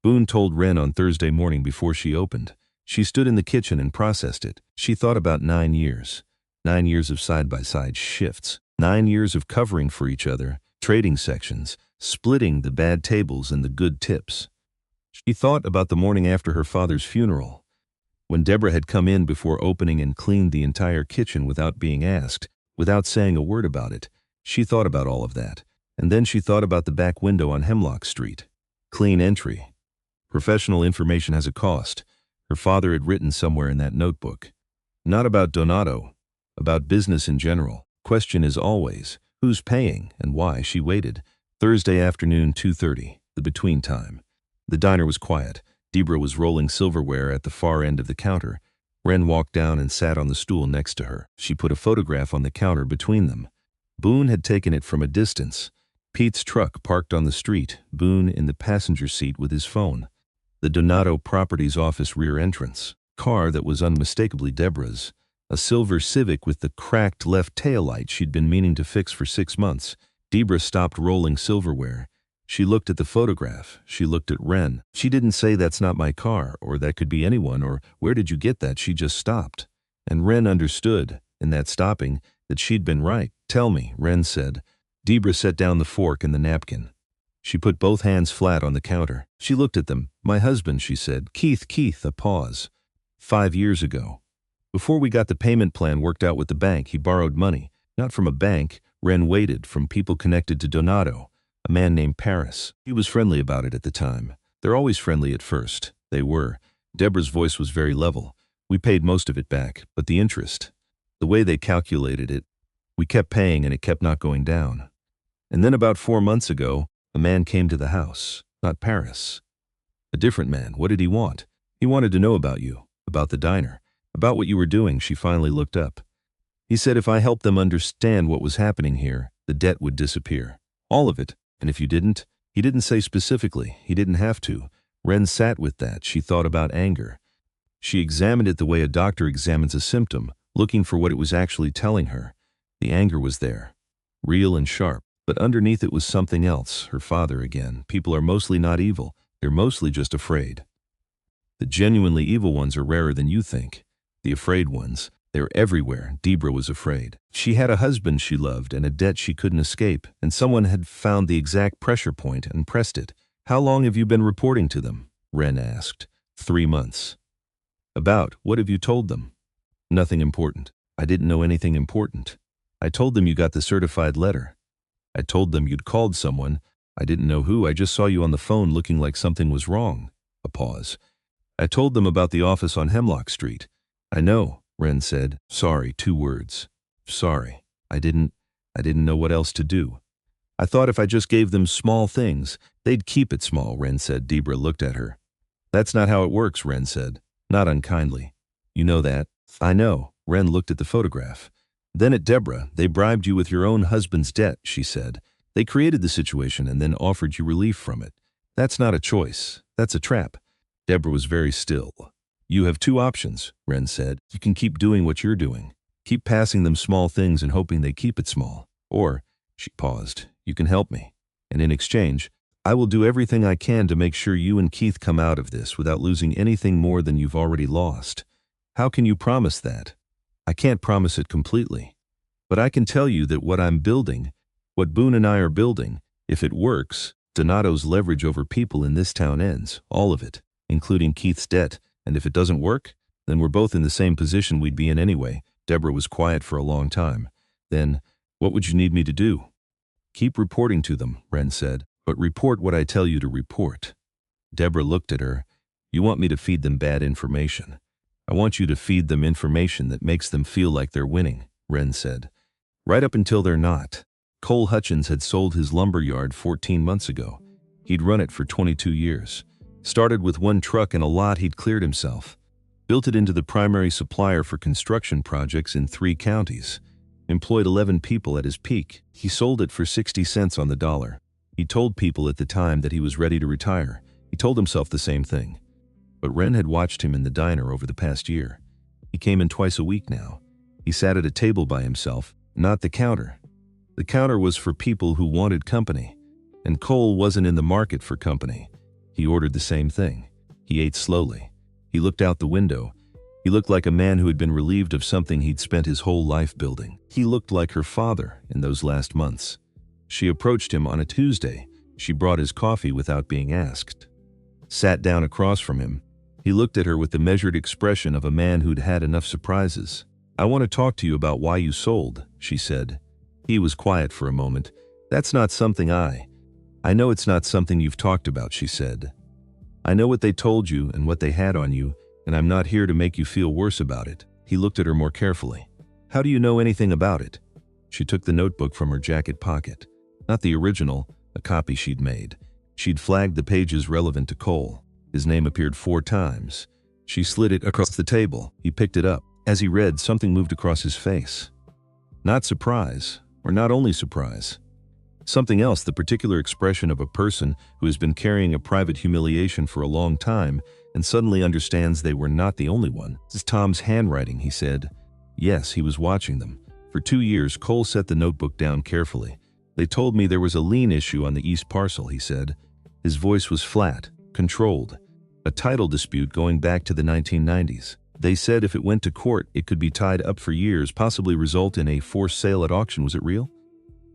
Boone told Wren on Thursday morning before she opened. She stood in the kitchen and processed it. She thought about 9 years. 9 years of side-by-side shifts. 9 years of covering for each other, trading sections, splitting the bad tables and the good tips. She thought about the morning after her father's funeral, when Deborah had come in before opening and cleaned the entire kitchen without being asked, without saying a word about it. She thought about all of that. And then she thought about the back window on Hemlock Street. Clean entry. Professional information has a cost. Her father had written somewhere in that notebook. Not about Donato, about business in general. Question is always, who's paying and why? She waited. Thursday afternoon, 2:30, the between time. The diner was quiet. Deborah was rolling silverware at the far end of the counter. Wren walked down and sat on the stool next to her. She put a photograph on the counter between them. Boone had taken it from a distance. Pete's truck parked on the street, Boone in the passenger seat with his phone. The Donato Properties office rear entrance. Car that was unmistakably Deborah's. A silver Civic with the cracked left taillight she'd been meaning to fix for 6 months. Deborah stopped rolling silverware. She looked at the photograph. She looked at Wren. She didn't say, that's not my car, or that could be anyone, or where did you get that? She just stopped. And Wren understood, in that stopping, that she'd been right. Tell me, Wren said. Debra set down the fork and the napkin. She put both hands flat on the counter. She looked at them. "My husband," she said. Keith, a pause. 5 years ago. Before we got the payment plan worked out with the bank, he borrowed money. Not from a bank, Ren waited, from people connected to Donato, a man named Paris. He was friendly about it at the time. They're always friendly at first. They were. Deborah's voice was very level. We paid most of it back, but the interest, the way they calculated it, we kept paying and it kept not going down. And then about 4 months ago, a man came to the house. Not Paris. A different man. What did he want? He wanted to know about you, about the diner, about what you were doing. She finally looked up. He said if I helped them understand what was happening here, the debt would disappear. All of it. And if you didn't? He didn't say specifically. He didn't have to. Ren sat with that. She thought about anger. She examined it the way a doctor examines a symptom, looking for what it was actually telling her. The anger was there, real and sharp. But underneath it was something else, her father again. People are mostly not evil. They're mostly just afraid. The genuinely evil ones are rarer than you think. The afraid ones, they're everywhere. Debra was afraid. She had a husband she loved and a debt she couldn't escape, and someone had found the exact pressure point and pressed it. "How long have you been reporting to them?" Ren asked. 3 months. "About, what have you told them?" "Nothing important. I didn't know anything important. I told them you got the certified letter. I told them you'd called someone. I didn't know who. I just saw you on the phone looking like something was wrong." A pause. "I told them about the office on Hemlock Street." "I know," Ren said. "Sorry," 2 words. "Sorry. I didn't know what else to do. I thought if I just gave them small things, they'd keep it small," Ren said. Debra looked at her. "That's not how it works," Ren said. Not unkindly. "You know that." "I know." Ren looked at the photograph. "Then at Deborah, they bribed you with your own husband's debt," she said. "They created the situation and then offered you relief from it. That's not a choice. That's a trap." Deborah was very still. "You have 2 options," Ren said. "You can keep doing what you're doing. Keep passing them small things and hoping they keep it small. Or," she paused, "you can help me. And in exchange, I will do everything I can to make sure you and Keith come out of this without losing anything more than you've already lost." "How can you promise that?" "I can't promise it completely. But I can tell you that what I'm building, what Boone and I are building, if it works, Donato's leverage over people in this town ends. All of it, including Keith's debt. And if it doesn't work, then we're both in the same position we'd be in anyway." Deborah was quiet for a long time. Then, "What would you need me to do?" "Keep reporting to them," Ren said. "But report what I tell you to report." Deborah looked at her. "You want me to feed them bad information. I want you to feed them information that makes them feel like they're winning," Ren said. "Right up until they're not." Cole Hutchins had sold his lumber yard 14 months ago. He'd run it for 22 years. Started with 1 truck and a lot he'd cleared himself. Built it into the primary supplier for construction projects in 3 counties. Employed 11 people at his peak. He sold it for 60 cents on the dollar. He told people at the time that he was ready to retire. He told himself the same thing. But Ren had watched him in the diner over the past year. He came in twice a week now. He sat at a table by himself, not the counter. The counter was for people who wanted company. And Cole wasn't in the market for company. He ordered the same thing. He ate slowly. He looked out the window. He looked like a man who had been relieved of something he'd spent his whole life building. He looked like her father in those last months. She approached him on a Tuesday. She brought his coffee without being asked. Sat down across from him. He looked at her with the measured expression of a man who'd had enough surprises. "I want to talk to you about why you sold," she said. He was quiet for a moment. "That's not something I know it's not something you've talked about," she said. "I know what they told you and what they had on you, and I'm not here to make you feel worse about it." He looked at her more carefully. "How do you know anything about it?" She took the notebook from her jacket pocket. Not the original, a copy she'd made. She'd flagged the pages relevant to Cole. His name appeared 4 times. She slid it across the table. He picked it up. As he read, something moved across his face. Not surprise, or not only surprise. Something else, the particular expression of a person who has been carrying a private humiliation for a long time and suddenly understands they were not the only one. "This is Tom's handwriting," he said. Yes, he was watching them. For 2 years, Cole set the notebook down carefully. "They told me there was a lien issue on the east parcel," he said. His voice was flat, controlled. "A title dispute going back to the 1990s. They said if it went to court, it could be tied up for years, possibly result in a forced sale at auction." "Was it real?"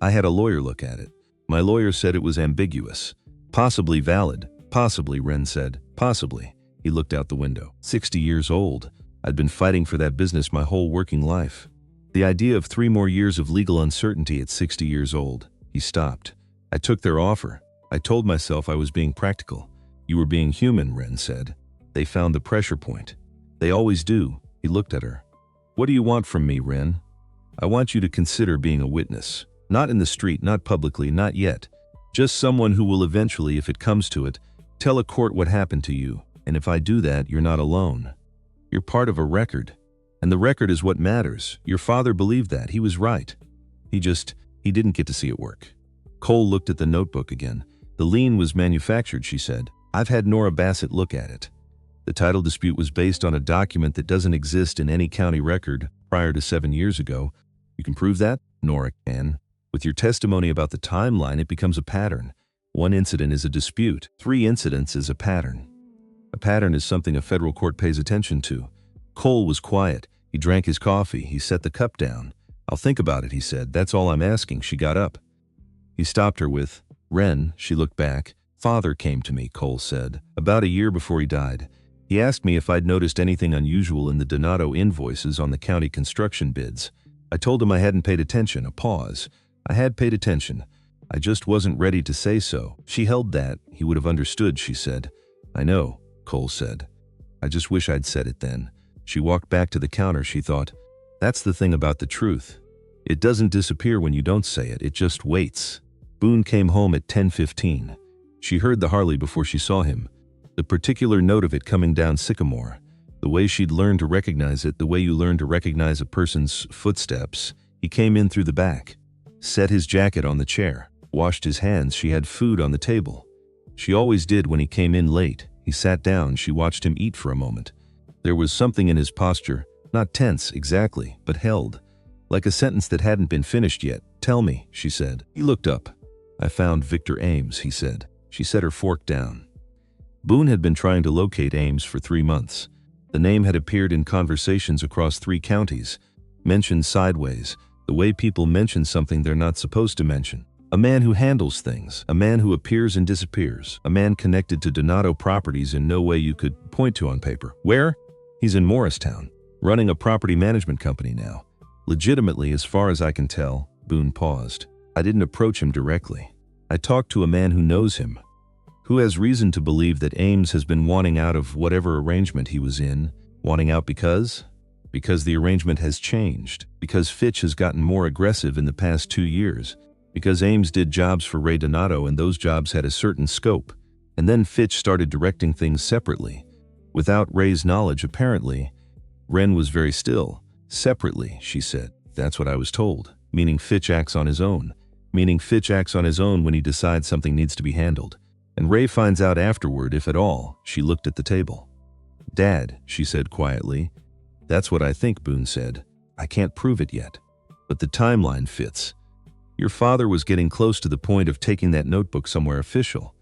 I had a lawyer look at it. My lawyer said it was ambiguous. Possibly valid. Possibly, Ren said. Possibly. He looked out the window. 60 years old. I'd been fighting for that business my whole working life. The idea of 3 more years of legal uncertainty at 60 years old. He stopped. I took their offer. I told myself I was being practical. You were being human, Ren said. They found the pressure point. They always do. He looked at her. What do you want from me, Ren? I want you to consider being a witness. Not in the street, not publicly, not yet. Just someone who will eventually, if it comes to it, tell a court what happened to you. And if I do that, you're not alone. You're part of a record. And the record is what matters. Your father believed that. He was right. He didn't get to see it work. Cole looked at the notebook again. The lien was manufactured, she said. I've had Nora Bassett look at it. The title dispute was based on a document that doesn't exist in any county record prior to 7 years ago. You can prove that? Nora can. With your testimony about the timeline, it becomes a pattern. 1 incident is a dispute. 3 incidents is a pattern. A pattern is something a federal court pays attention to. Cole was quiet. He drank his coffee. He set the cup down. I'll think about it, he said. That's all I'm asking. She got up. He stopped her with, Ren. She looked back. Father came to me, Cole said, about a year before he died. He asked me if I'd noticed anything unusual in the Donato invoices on the county construction bids. I told him I hadn't paid attention. A pause. I had paid attention. I just wasn't ready to say so. She held that. He would have understood, she said. I know, Cole said. I just wish I'd said it then. She walked back to the counter. She thought, that's the thing about the truth. It doesn't disappear when you don't say it. It just waits. Boone came home at 10:15. She heard the Harley before she saw him. The particular note of it coming down Sycamore. The way she'd learned to recognize it, the way you learn to recognize a person's footsteps. He came in through the back. Set his jacket on the chair. Washed his hands. She had food on the table. She always did when he came in late. He sat down. She watched him eat for a moment. There was something in his posture, not tense exactly, but held. Like a sentence that hadn't been finished yet. Tell me, she said. He looked up. I found Victor Ames, he said. She set her fork down. Boone had been trying to locate Ames for 3 months. The name had appeared in conversations across 3 counties, mentioned sideways, the way people mention something they're not supposed to mention. A man who handles things, a man who appears and disappears, a man connected to Donato properties in no way you could point to on paper. Where? He's in Morristown, running a property management company now. Legitimately, as far as I can tell. Boone paused. I didn't approach him directly. I talked to a man who knows him, who has reason to believe that Ames has been wanting out of whatever arrangement he was in. Wanting out because? Because the arrangement has changed. Because Fitch has gotten more aggressive in the past 2 years. Because Ames did jobs for Ray Donato and those jobs had a certain scope. And then Fitch started directing things separately. Without Ray's knowledge, apparently. Ren was very still. Separately, she said. That's what I was told. Meaning Fitch acts on his own. Meaning Fitch acts on his own when he decides something needs to be handled. And Ray finds out afterward, if at all. She looked at the table. Dad, she said quietly. That's what I think, Boone said. I can't prove it yet. But the timeline fits. Your father was getting close to the point of taking that notebook somewhere official.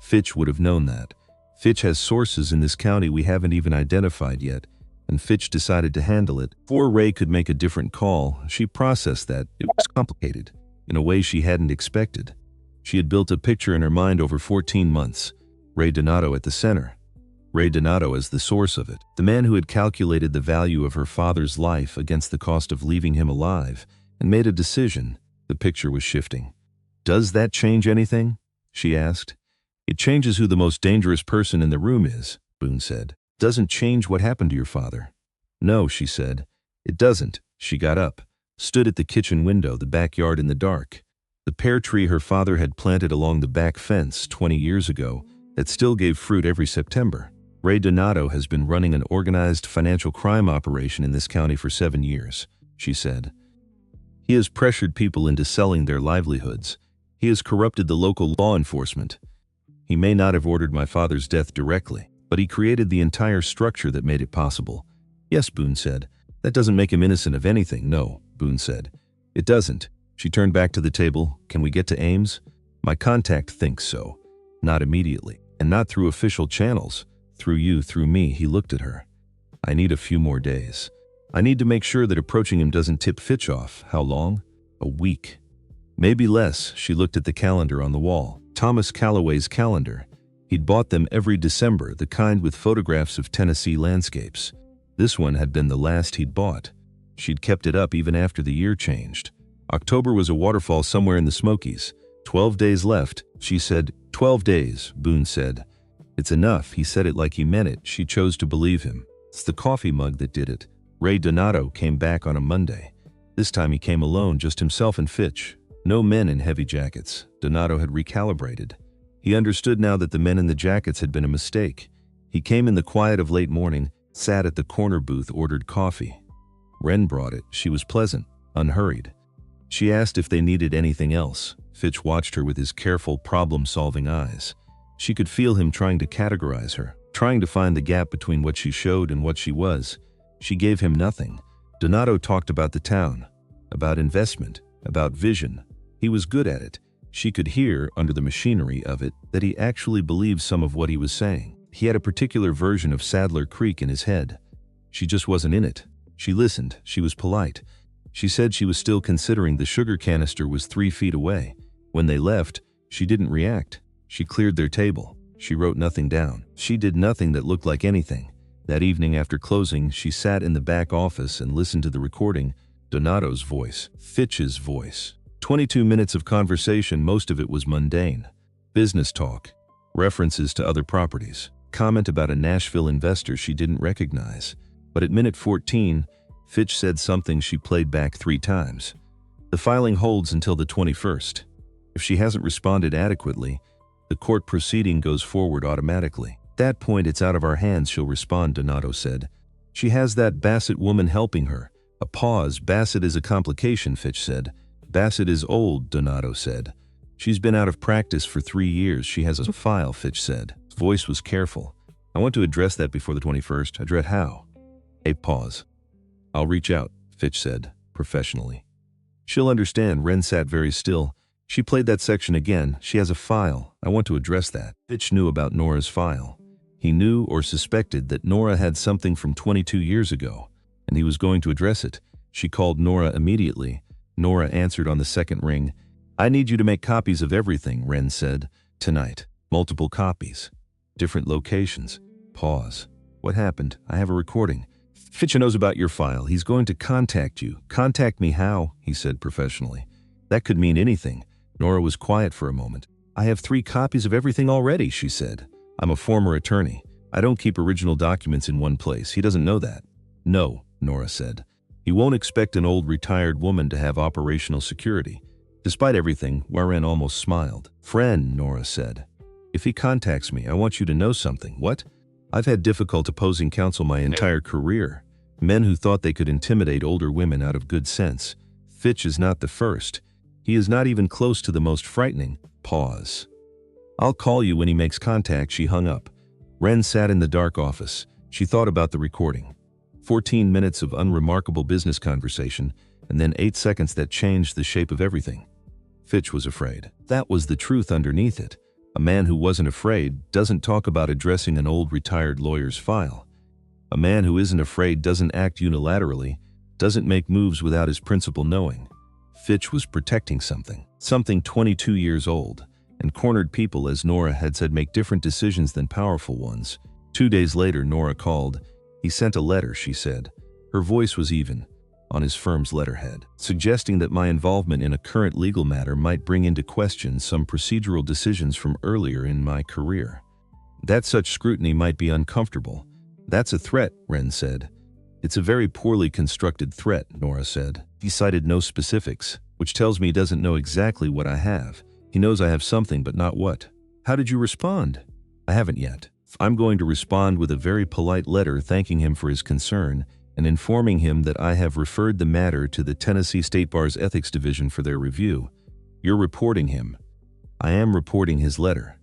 Fitch would have known that. Fitch has sources in this county we haven't even identified yet, and Fitch decided to handle it. Before Ray could make a different call, she processed that. It was complicated, in a way she hadn't expected. She had built a picture in her mind over 14 months. Ray Donato at the center. Ray Donato as the source of it. The man who had calculated the value of her father's life against the cost of leaving him alive, and made a decision. The picture was shifting. Does that change anything? She asked. It changes who the most dangerous person in the room is, Boone said. Doesn't change what happened to your father. No, she said. It doesn't. She got up, stood at the kitchen window, the backyard in the dark. The pear tree her father had planted along the back fence 20 years ago that still gave fruit every September. Ray Donato has been running an organized financial crime operation in this county for 7 years, she said. He has pressured people into selling their livelihoods. He has corrupted the local law enforcement. He may not have ordered my father's death directly, but he created the entire structure that made it possible. Yes, Boone said. That doesn't make him innocent of anything, no, Boone said. It doesn't. She turned back to the table. Can we get to Ames? My contact thinks so. Not immediately, and not through official channels. Through you, through me, he looked at her. I need a few more days. I need to make sure that approaching him doesn't tip Fitch off. How long? A week. Maybe less. She looked at the calendar on the wall. Thomas Calloway's calendar. He'd bought them every December, the kind with photographs of Tennessee landscapes. This one had been the last he'd bought. She'd kept it up even after the year changed. October was a waterfall somewhere in the Smokies. 12 days left, she said. 12 days, Boone said. It's enough. He said it like he meant it. She chose to believe him. It's the coffee mug that did it. Ray Donato came back on a Monday. This time he came alone, just himself and Fitch. No men in heavy jackets. Donato had recalibrated. He understood now that the men in the jackets had been a mistake. He came in the quiet of late morning, sat at the corner booth, ordered coffee. Wren brought it. She was pleasant, unhurried. She asked if they needed anything else. Fitch watched her with his careful, problem-solving eyes. She could feel him trying to categorize her, trying to find the gap between what she showed and what she was. She gave him nothing. Donato talked about the town, about investment, about vision. He was good at it. She could hear, under the machinery of it, that he actually believed some of what he was saying. He had a particular version of Sadler Creek in his head. She just wasn't in it. She listened. She was polite. She said she was still considering the sugar canister was 3 feet away. When they left, she didn't react. She cleared their table. She wrote nothing down. She did nothing that looked like anything. That evening after closing, she sat in the back office and listened to the recording. Donato's voice, Fitch's voice. 22 minutes of conversation, most of it was mundane. Business talk, references to other properties, comment about a Nashville investor she didn't recognize. But at minute 14, Fitch said something she played back 3 times. The filing holds until the 21st. If she hasn't responded adequately, the court proceeding goes forward automatically. At that point, it's out of our hands, she'll respond, Donato said. She has that Bassett woman helping her. A pause. Bassett is a complication, Fitch said. Bassett is old, Donato said. She's been out of practice for 3 years. She has a file, Fitch said. His voice was careful. I want to address that before the 21st. Address how? A pause. I'll reach out, Fitch said, professionally. She'll understand. Wren sat very still. She played that section again. She has a file. I want to address that. Fitch knew about Nora's file. He knew or suspected that Nora had something from 22 years ago, and he was going to address it. She called Nora immediately. Nora answered on the second ring. I need you to make copies of everything, Wren said. Tonight. Multiple copies. Different locations. Pause. What happened? I have a recording. Fitch knows about your file. He's going to contact you. Contact me how? He said professionally. That could mean anything. Nora was quiet for a moment. I have 3 copies of everything already, she said. I'm a former attorney. I don't keep original documents in one place. He doesn't know that. No, Nora said. He won't expect an old retired woman to have operational security. Despite everything, Wren almost smiled. Friend, Nora said. If he contacts me, I want you to know something. What? I've had difficult opposing counsel my entire career. Men who thought they could intimidate older women out of good sense. Fitch is not the first. He is not even close to the most frightening. Pause. I'll call you when he makes contact. She hung up. Wren sat in the dark office. She thought about the recording. 14 minutes of unremarkable business conversation, and then 8 seconds that changed the shape of everything. Fitch was afraid. That was the truth underneath it. A man who wasn't afraid doesn't talk about addressing an old retired lawyer's file. A man who isn't afraid doesn't act unilaterally, doesn't make moves without his principal knowing. Fitch was protecting something 22 years old, and cornered people, as Nora had said, make different decisions than powerful ones. 2 days later, Nora called. He sent a letter, she said. Her voice was even, on his firm's letterhead, suggesting that my involvement in a current legal matter might bring into question some procedural decisions from earlier in my career. That such scrutiny might be uncomfortable. That's a threat, Wren said. It's a very poorly constructed threat, Nora said. He cited no specifics, which tells me he doesn't know exactly what I have. He knows I have something, but not what. How did you respond? I haven't yet. I'm going to respond with a very polite letter thanking him for his concern and informing him that I have referred the matter to the Tennessee State Bar's Ethics Division for their review. You're reporting him. I am reporting his letter,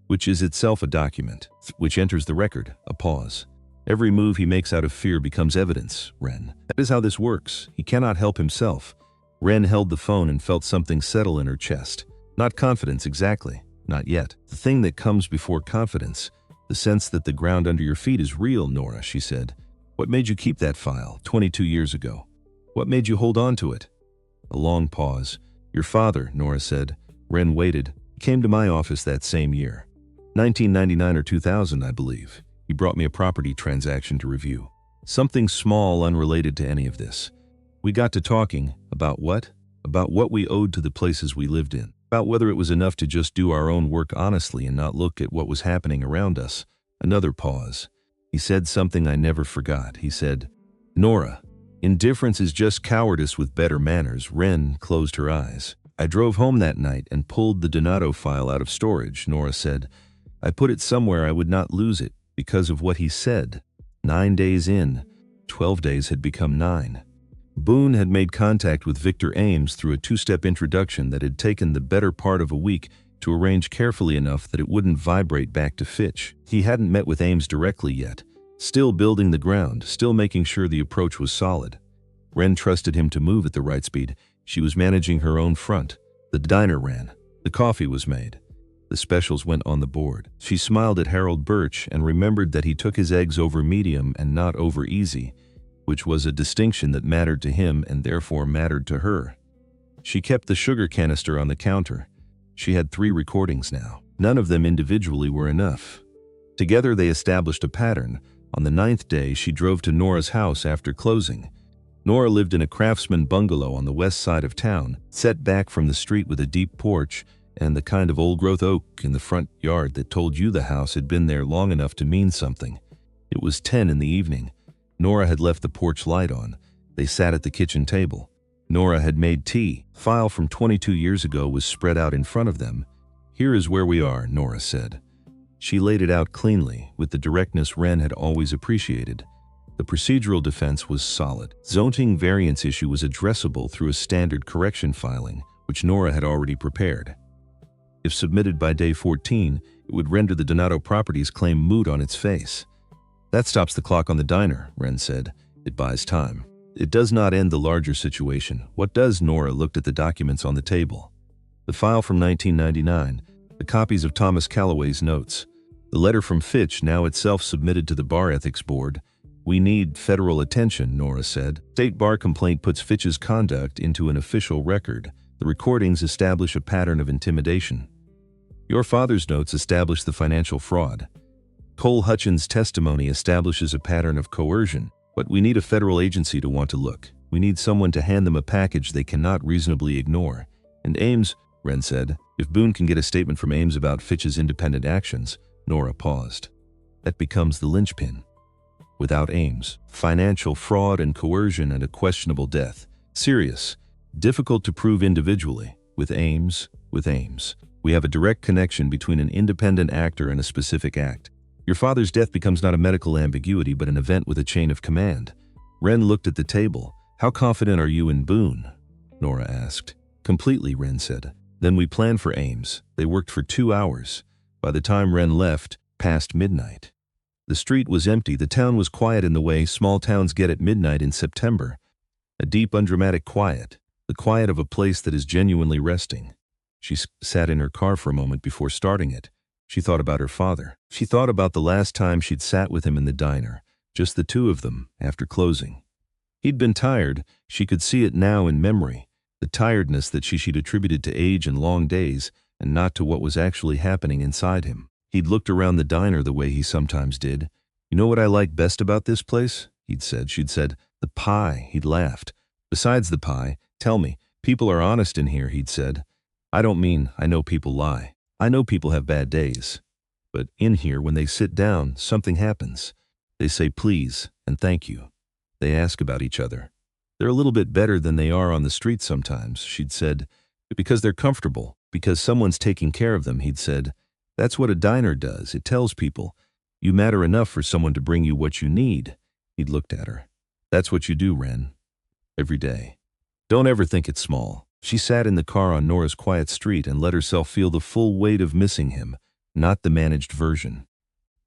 which is itself a document, which enters the record. A pause. Every move he makes out of fear becomes evidence, Wren. That is how this works. He cannot help himself. Wren held the phone and felt something settle in her chest. Not confidence exactly. Not yet. The thing that comes before confidence. The sense that the ground under your feet is real, Nora, she said. What made you keep that file 22 years ago? What made you hold on to it? A long pause. Your father, Nora said. Wren waited. He came to my office that same year. 1999 or 2000, I believe. He brought me a property transaction to review. Something small unrelated to any of this. We got to talking about what? About what we owed to the places we lived in. About whether it was enough to just do our own work honestly and not look at what was happening around us. Another pause. He said something I never forgot. He said, Nora, indifference is just cowardice with better manners. Wren closed her eyes. I drove home that night and pulled the Donato file out of storage, Nora said. I put it somewhere I would not lose it because of what he said. 9 days in, 12 days had become 9. Boone had made contact with Victor Ames through a two-step introduction that had taken the better part of a week to arrange carefully enough that it wouldn't vibrate back to Fitch. He hadn't met with Ames directly yet, still building the ground, still making sure the approach was solid. Wren trusted him to move at the right speed. She was managing her own front. The diner ran. The coffee was made. The specials went on the board. She smiled at Harold Birch and remembered that he took his eggs over medium and not over easy, which was a distinction that mattered to him and therefore mattered to her. She kept the sugar canister on the counter. She had 3 recordings now. None of them individually were enough. Together they established a pattern. On the 9th day, she drove to Nora's house after closing. Nora lived in a craftsman bungalow on the west side of town, set back from the street with a deep porch and the kind of old-growth oak in the front yard that told you the house had been there long enough to mean something. It was 10 in the evening. Nora had left the porch light on. They sat at the kitchen table. Nora had made tea. A file from 22 years ago was spread out in front of them. Here is where we are, Nora said. She laid it out cleanly, with the directness Wren had always appreciated. The procedural defense was solid. Zoning variance issue was addressable through a standard correction filing, which Nora had already prepared. If submitted by day 14, it would render the Donato Properties claim moot on its face. That stops the clock on the diner, Wren said. It buys time. It does not end the larger situation. What does? Nora looked at the documents on the table. The file from 1999, the copies of Thomas Calloway's notes, the letter from Fitch, now itself submitted to the Bar Ethics Board. We need federal attention, Nora said. State bar complaint puts Fitch's conduct into an official record. The recordings establish a pattern of intimidation. Your father's notes establish the financial fraud. Cole Hutchins' testimony establishes a pattern of coercion, but we need a federal agency to want to look. We need someone to hand them a package they cannot reasonably ignore. And Ames, Wren said, if Boone can get a statement from Ames about Fitch's independent actions. Nora paused. That becomes the linchpin. Without Ames, financial fraud and coercion and a questionable death. Serious. Difficult to prove individually. With Ames, we have a direct connection between an independent actor and a specific act. Your father's death becomes not a medical ambiguity, but an event with a chain of command. Wren looked at the table. How confident are you in Boone? Nora asked. Completely, Wren said. Then we planned for Ames. They worked for 2 hours. By the time Wren left, past midnight. The street was empty. The town was quiet in the way small towns get at midnight in September. A deep, undramatic quiet. The quiet of a place that is genuinely resting. She sat in her car for a moment before starting it. She thought about her father. She thought about the last time she'd sat with him in the diner, just the two of them, after closing. He'd been tired. She could see it now in memory, the tiredness that she'd attributed to age and long days, and not to what was actually happening inside him. He'd looked around the diner the way he sometimes did. You know what I like best about this place? He'd said. She'd said, the pie. He'd laughed. Besides the pie, tell me, people are honest in here, he'd said. I don't mean I know people lie. I know people have bad days. But in here, when they sit down, something happens. They say please and thank you. They ask about each other. They're a little bit better than they are on the street sometimes, she'd said. Because they're comfortable, because someone's taking care of them, he'd said. That's what a diner does. It tells people, you matter enough for someone to bring you what you need. He'd looked at her. That's what you do, Wren. Every day. Don't ever think it's small. She sat in the car on Nora's quiet street and let herself feel the full weight of missing him, not the managed version.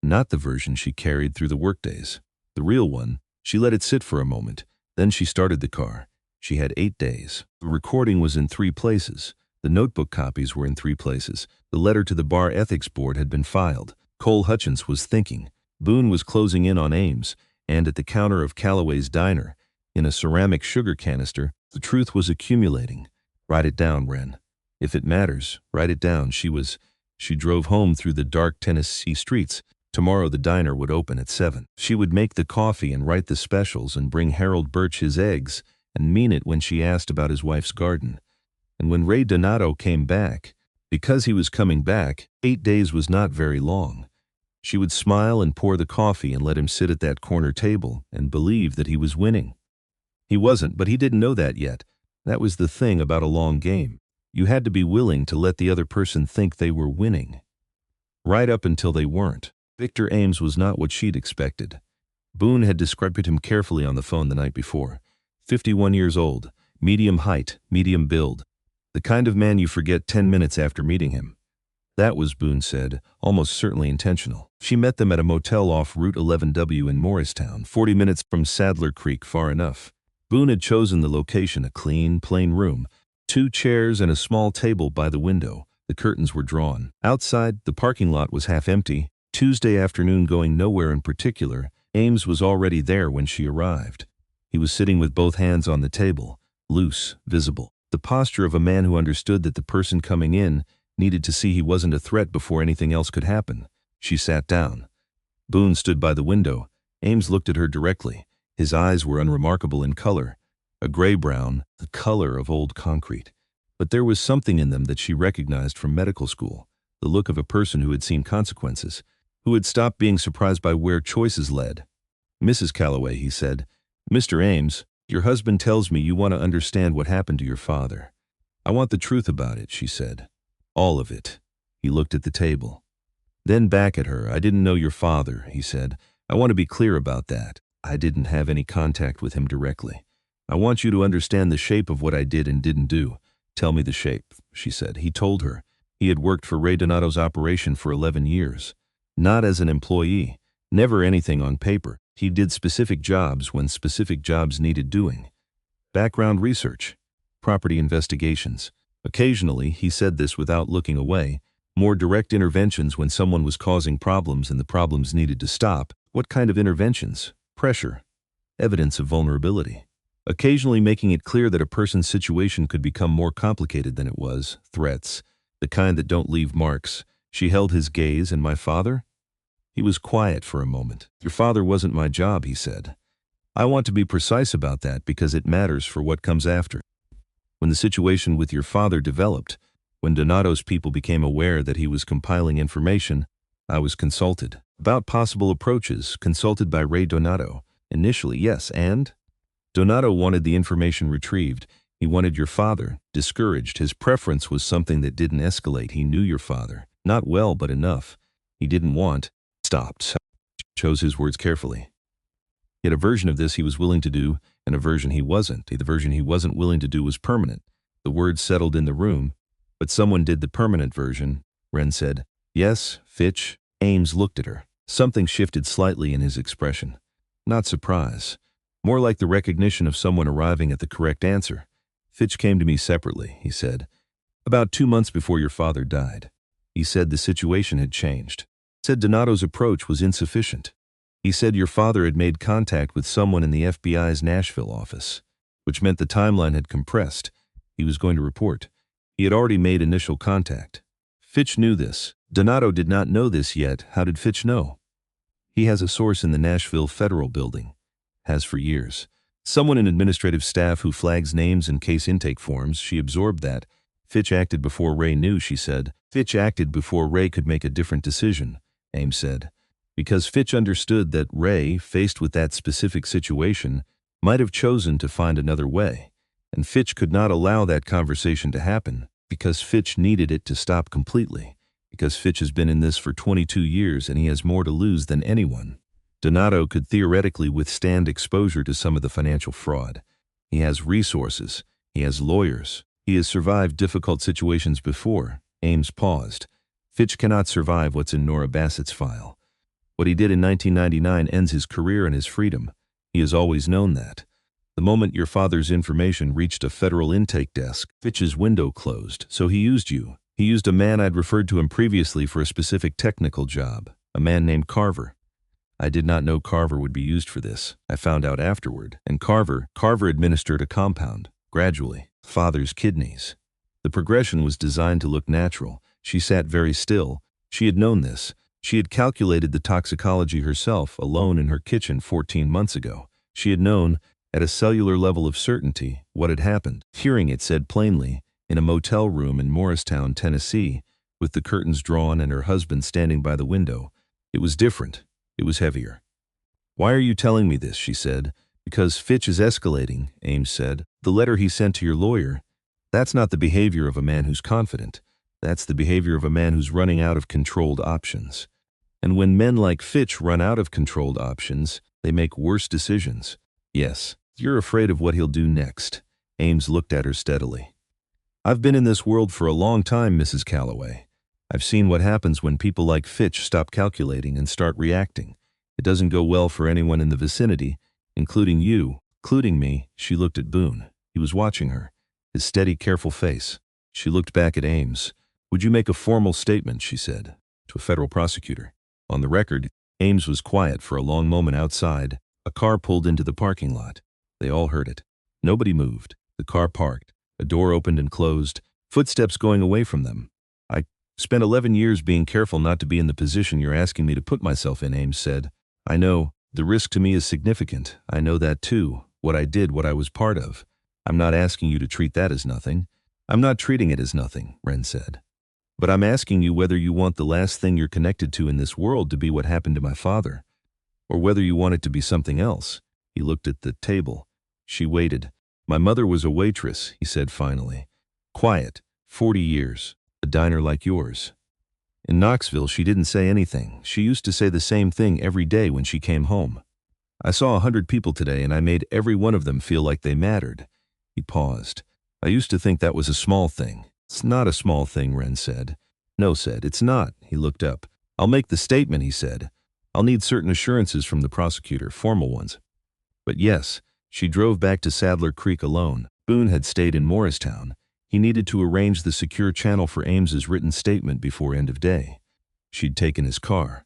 Not the version she carried through the workdays. The real one. She let it sit for a moment. Then she started the car. She had 8 days. The recording was in 3 places. The notebook copies were in 3 places. The letter to the Bar Ethics Board had been filed. Cole Hutchins was thinking. Boone was closing in on Ames, and at the counter of Calloway's diner, in a ceramic sugar canister, the truth was accumulating. Write it down, Wren. If it matters, write it down. She drove home through the dark Tennessee streets. Tomorrow the diner would open at 7. She would make the coffee and write the specials and bring Harold Birch his eggs and mean it when she asked about his wife's garden. And when Ray Donato came back, because he was coming back, 8 days was not very long. She would smile and pour the coffee and let him sit at that corner table and believe that he was winning. He wasn't, but he didn't know that yet. That was the thing about a long game. You had to be willing to let the other person think they were winning. Right up until they weren't. Victor Ames was not what she'd expected. Boone had described him carefully on the phone the night before. 51 years old, medium height, medium build. The kind of man you forget 10 minutes after meeting him. That was, Boone said, almost certainly intentional. She met them at a motel off Route 11W in Morristown, 40 minutes from Sadler Creek, far enough. Boone had chosen the location, a clean, plain room, 2 chairs and a small table by the window. The curtains were drawn. Outside, the parking lot was half empty. Tuesday afternoon, going nowhere in particular, Ames was already there when she arrived. He was sitting with both hands on the table, loose, visible. The posture of a man who understood that the person coming in needed to see he wasn't a threat before anything else could happen. She sat down. Boone stood by the window. Ames looked at her directly. His eyes were unremarkable in color, a gray-brown, the color of old concrete. But there was something in them that she recognized from medical school, the look of a person who had seen consequences, who had stopped being surprised by where choices led. "Mrs. Calloway," he said, "Mr. Ames, your husband tells me you want to understand what happened to your father." "I want the truth about it," she said. "All of it." He looked at the table. Then back at her. "I didn't know your father," he said. "I want to be clear about that. I didn't have any contact with him directly. I want you to understand the shape of what I did and didn't do." "Tell me the shape," she said. He told her. He had worked for Ray Donato's operation for 11 years. Not as an employee, never anything on paper. He did specific jobs when specific jobs needed doing. Background research, property investigations. Occasionally, he said this without looking away, more direct interventions when someone was causing problems and the problems needed to stop. What kind of interventions? Pressure, evidence of vulnerability. Occasionally making it clear that a person's situation could become more complicated than it was. Threats, the kind that don't leave marks. She held his gaze. "And my father?" He was quiet for a moment. "Your father wasn't my job," he said. "I want to be precise about that because it matters for what comes after. When the situation with your father developed, when Donato's people became aware that he was compiling information, I was consulted. About possible approaches, consulted by Ray Donato. Initially, yes, and? Donato wanted the information retrieved. He wanted your father, discouraged. His preference was something that didn't escalate. He knew your father. Not well, but enough. He didn't want. Stopped. Chose his words carefully. Yet a version of this he was willing to do, and a version he wasn't. The version he wasn't willing to do was permanent. The words settled in the room. "But someone did the permanent version," Wren said. "Yes, Fitch." Ames looked at her. Something shifted slightly in his expression. Not surprise. More like the recognition of someone arriving at the correct answer. "Fitch came to me separately," he said. "About 2 months before your father died. He said the situation had changed. Said Donato's approach was insufficient. He said your father had made contact with someone in the FBI's Nashville office, which meant the timeline had compressed. He was going to report. He had already made initial contact. Fitch knew this. Donato did not know this yet. How did Fitch know? He has a source in the Nashville Federal Building. Has for years. Someone in administrative staff who flags names and case intake forms. She absorbed that. Fitch acted before Ray knew, she said. Fitch acted before Ray could make a different decision, Ames said. Because Fitch understood that Ray, faced with that specific situation, might have chosen to find another way. And Fitch could not allow that conversation to happen, because Fitch needed it to stop completely, because Fitch has been in this for 22 years and he has more to lose than anyone. Donato could theoretically withstand exposure to some of the financial fraud. He has resources. He has lawyers. He has survived difficult situations before. Ames paused. Fitch cannot survive what's in Nora Bassett's file. What he did in 1999 ends his career and his freedom. He has always known that. The moment your father's information reached a federal intake desk, Fitch's window closed, so he used you. He used a man I'd referred to him previously for a specific technical job, a man named Carver. I did not know Carver would be used for this. I found out afterward. And Carver administered a compound. Gradually, father's kidneys. The progression was designed to look natural. She sat very still. She had known this. She had calculated the toxicology herself, alone in her kitchen 14 months ago. She had known, at a cellular level of certainty, what had happened. Hearing it said plainly, in a motel room in Morristown, Tennessee, with the curtains drawn and her husband standing by the window, it was different. It was heavier. "Why are you telling me this?" she said. "Because Fitch is escalating," Ames said. "The letter he sent to your lawyer, that's not the behavior of a man who's confident. That's the behavior of a man who's running out of controlled options. And when men like Fitch run out of controlled options, they make worse decisions. Yes, you're afraid of what he'll do next." Ames looked at her steadily. "I've been in this world for a long time, Mrs. Calloway. I've seen what happens when people like Fitch stop calculating and start reacting. It doesn't go well for anyone in the vicinity, including you, including me." She looked at Boone. He was watching her, his steady, careful face. She looked back at Ames. "Would you make a formal statement," she said, "to a federal prosecutor?" On the record, Ames was quiet for a long moment outside. A car pulled into the parking lot. They all heard it. Nobody moved. The car parked. A door opened and closed, footsteps going away from them. "I spent 11 years being careful not to be in the position you're asking me to put myself in," Ames said. "I know. The risk to me is significant. I know that too. What I did, what I was part of. I'm not asking you to treat that as nothing." "I'm not treating it as nothing," Wren said. "But I'm asking you whether you want the last thing you're connected to in this world to be what happened to my father, or whether you want it to be something else." He looked at the table. She waited. "My mother was a waitress," he said finally. "Quiet, 40 years, a diner like yours. In Knoxville, she didn't say anything. She used to say the same thing every day when she came home. I saw 100 people today, and I made every one of them feel like they mattered." He paused. "I used to think that was a small thing." "It's not a small thing," Wren said. "No," said, "it's not." He looked up. "I'll make the statement," he said. "I'll need certain assurances from the prosecutor, formal ones. But yes." She drove back to Sadler Creek alone. Boone had stayed in Morristown. He needed to arrange the secure channel for Ames's written statement before end of day. She'd taken his car.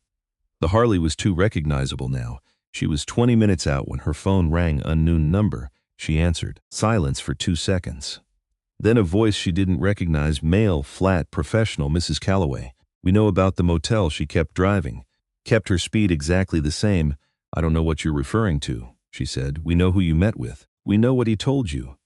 The Harley was too recognizable now. She was 20 minutes out when her phone rang, unknown number. She answered. Silence for 2 seconds. Then a voice she didn't recognize, male, flat, professional. "Mrs. Calloway, we know about the motel." She kept driving. Kept her speed exactly the same. "I don't know what you're referring to," she said. "We know who you met with. We know what he told you.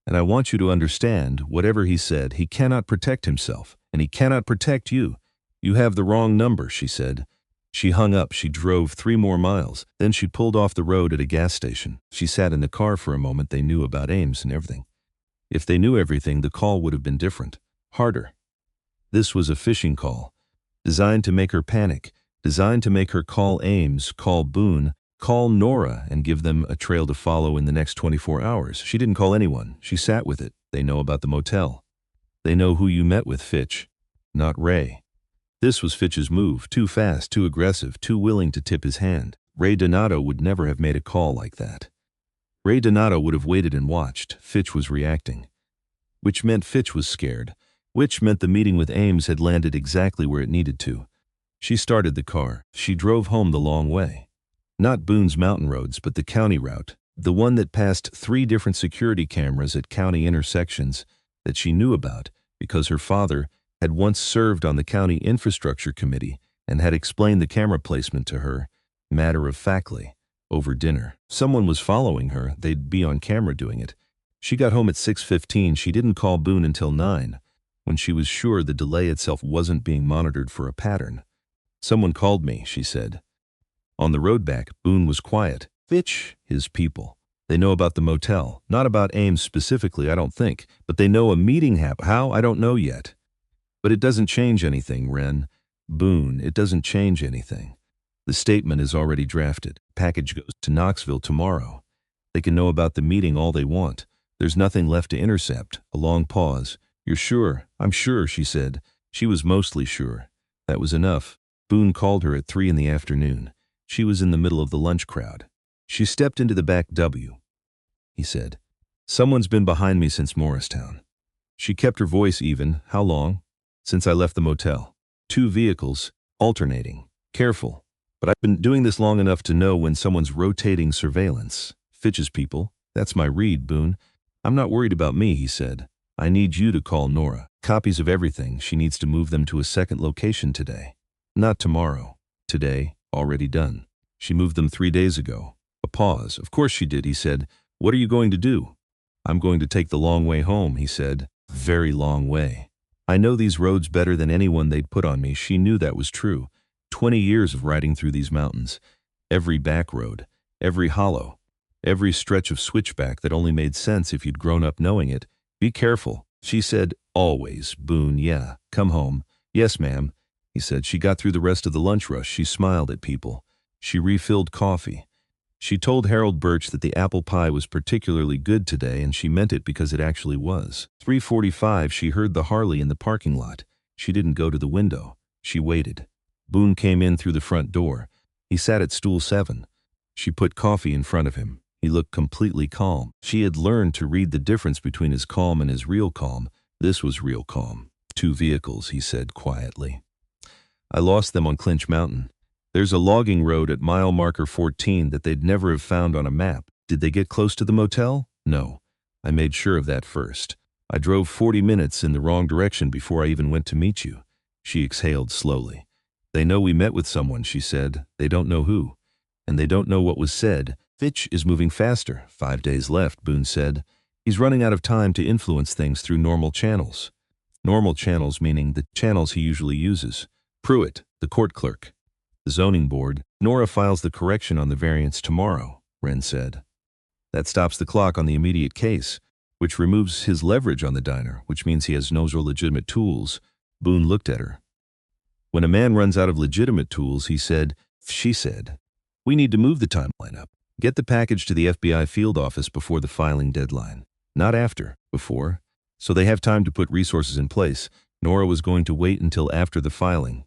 And I want you to understand, whatever he said, he cannot protect himself, and he cannot protect you. You have the wrong number," she said. She hung up. She drove 3 more miles. Then she pulled off the road at a gas station. She sat in the car for a moment. They knew about Ames and everything. If they knew everything, the call would have been different, harder. This was a phishing call, designed to make her panic, designed to make her call Ames, call Boone, call Nora, and give them a trail to follow in the next 24 hours. She didn't call anyone. She sat with it. They know about the motel. They know who you met with, Fitch, not Ray. This was Fitch's move, too fast, too aggressive, too willing to tip his hand. Ray Donato would never have made a call like that. Ray Donato would have waited and watched. Fitch was reacting. Which meant Fitch was scared. Which meant the meeting with Ames had landed exactly where it needed to. She started the car. She drove home the long way. Not Boone's mountain roads, but the county route. The one that passed 3 different security cameras at county intersections that she knew about because her father had once served on the county infrastructure committee and had explained the camera placement to her, matter-of-factly, over dinner. Someone was following her. They'd be on camera doing it. She got home at 6:15. She didn't call Boone until 9, when she was sure the delay itself wasn't being monitored for a pattern. "Someone called me," she said. On the road back, Boone was quiet. "Fitch, his people. They know about the motel. Not about Ames specifically, I don't think. But they know a meeting happened. How? I don't know yet. But it doesn't change anything, Wren. Boone, it doesn't change anything. The statement is already drafted. Package goes to Knoxville tomorrow. They can know about the meeting all they want. There's nothing left to intercept." A long pause. "You're sure?" "I'm sure," she said. She was mostly sure. That was enough. Boone called her at 3 in the afternoon. She was in the middle of the lunch crowd. She stepped into the back. "W," he said. "Someone's been behind me since Morristown." She kept her voice even. "How long?" "Since I left the motel. 2 vehicles, alternating. Careful. But I've been doing this long enough to know when someone's rotating surveillance. Fitch's people. That's my read, Boone. I'm not worried about me, he said. I need you to call Nora. Copies of everything. She needs to move them to a second location today. Not tomorrow. Today, already done. She moved them 3 days ago. A pause. Of course she did, he said. What are you going to do? I'm going to take the long way home, he said. Very long way. I know these roads better than anyone they'd put on me. She knew that was true. 20 years of riding through these mountains. Every back road, every hollow, every stretch of switchback that only made sense if you'd grown up knowing it. Be careful, she said. Always. Boone, yeah. Come home. Yes, ma'am, he said. She got through the rest of the lunch rush. She smiled at people. She refilled coffee. She told Harold Birch that the apple pie was particularly good today, and she meant it because it actually was. 3:45, she heard the Harley in the parking lot. She didn't go to the window. She waited. Boone came in through the front door. He sat at stool 7. She put coffee in front of him. He looked completely calm. She had learned to read the difference between his calm and his real calm. This was real calm. 2 vehicles, he said quietly. I lost them on Clinch Mountain. There's a logging road at mile marker 14 that they'd never have found on a map. Did they get close to the motel? No. I made sure of that first. I drove 40 minutes in the wrong direction before I even went to meet you. She exhaled slowly. They know we met with someone, she said. They don't know who. And they don't know what was said. Fitch is moving faster. 5 days left, Boone said. He's running out of time to influence things through normal channels. Normal channels meaning the channels he usually uses. Pruitt, the court clerk. The zoning board. Nora files the correction on the variance tomorrow, Wren said. That stops the clock on the immediate case, which removes his leverage on the diner, which means he has no legitimate tools. Boone looked at her. When a man runs out of legitimate tools, she said, we need to move the timeline up. Get the package to the FBI field office before the filing deadline. Not after, before. So they have time to put resources in place. Nora was going to wait until after the filing.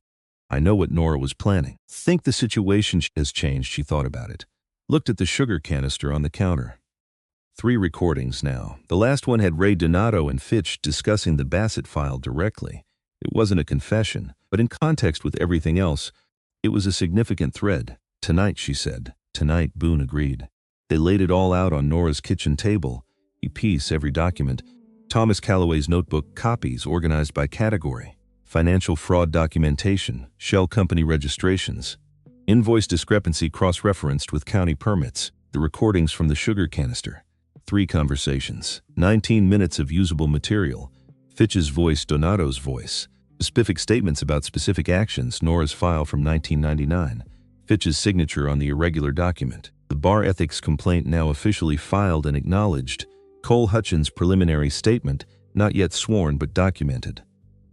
I know what Nora was planning. Think the situation has changed, she thought about it. Looked at the sugar canister on the counter. 3 recordings now. The last one had Ray Donato and Fitch discussing the Bassett file directly. It wasn't a confession, but in context with everything else, it was a significant thread. Tonight, she said. Tonight, Boone agreed. They laid it all out on Nora's kitchen table. Every document. Thomas Calloway's notebook copies organized by category. Financial fraud documentation, shell company registrations. Invoice discrepancy cross-referenced with county permits. The recordings from the sugar canister. 3 conversations. 19 minutes of usable material. Fitch's voice, Donato's voice. Specific statements about specific actions, Nora's file from 1999. Fitch's signature on the irregular document. The bar ethics complaint now officially filed and acknowledged. Cole Hutchins' preliminary statement, not yet sworn but documented.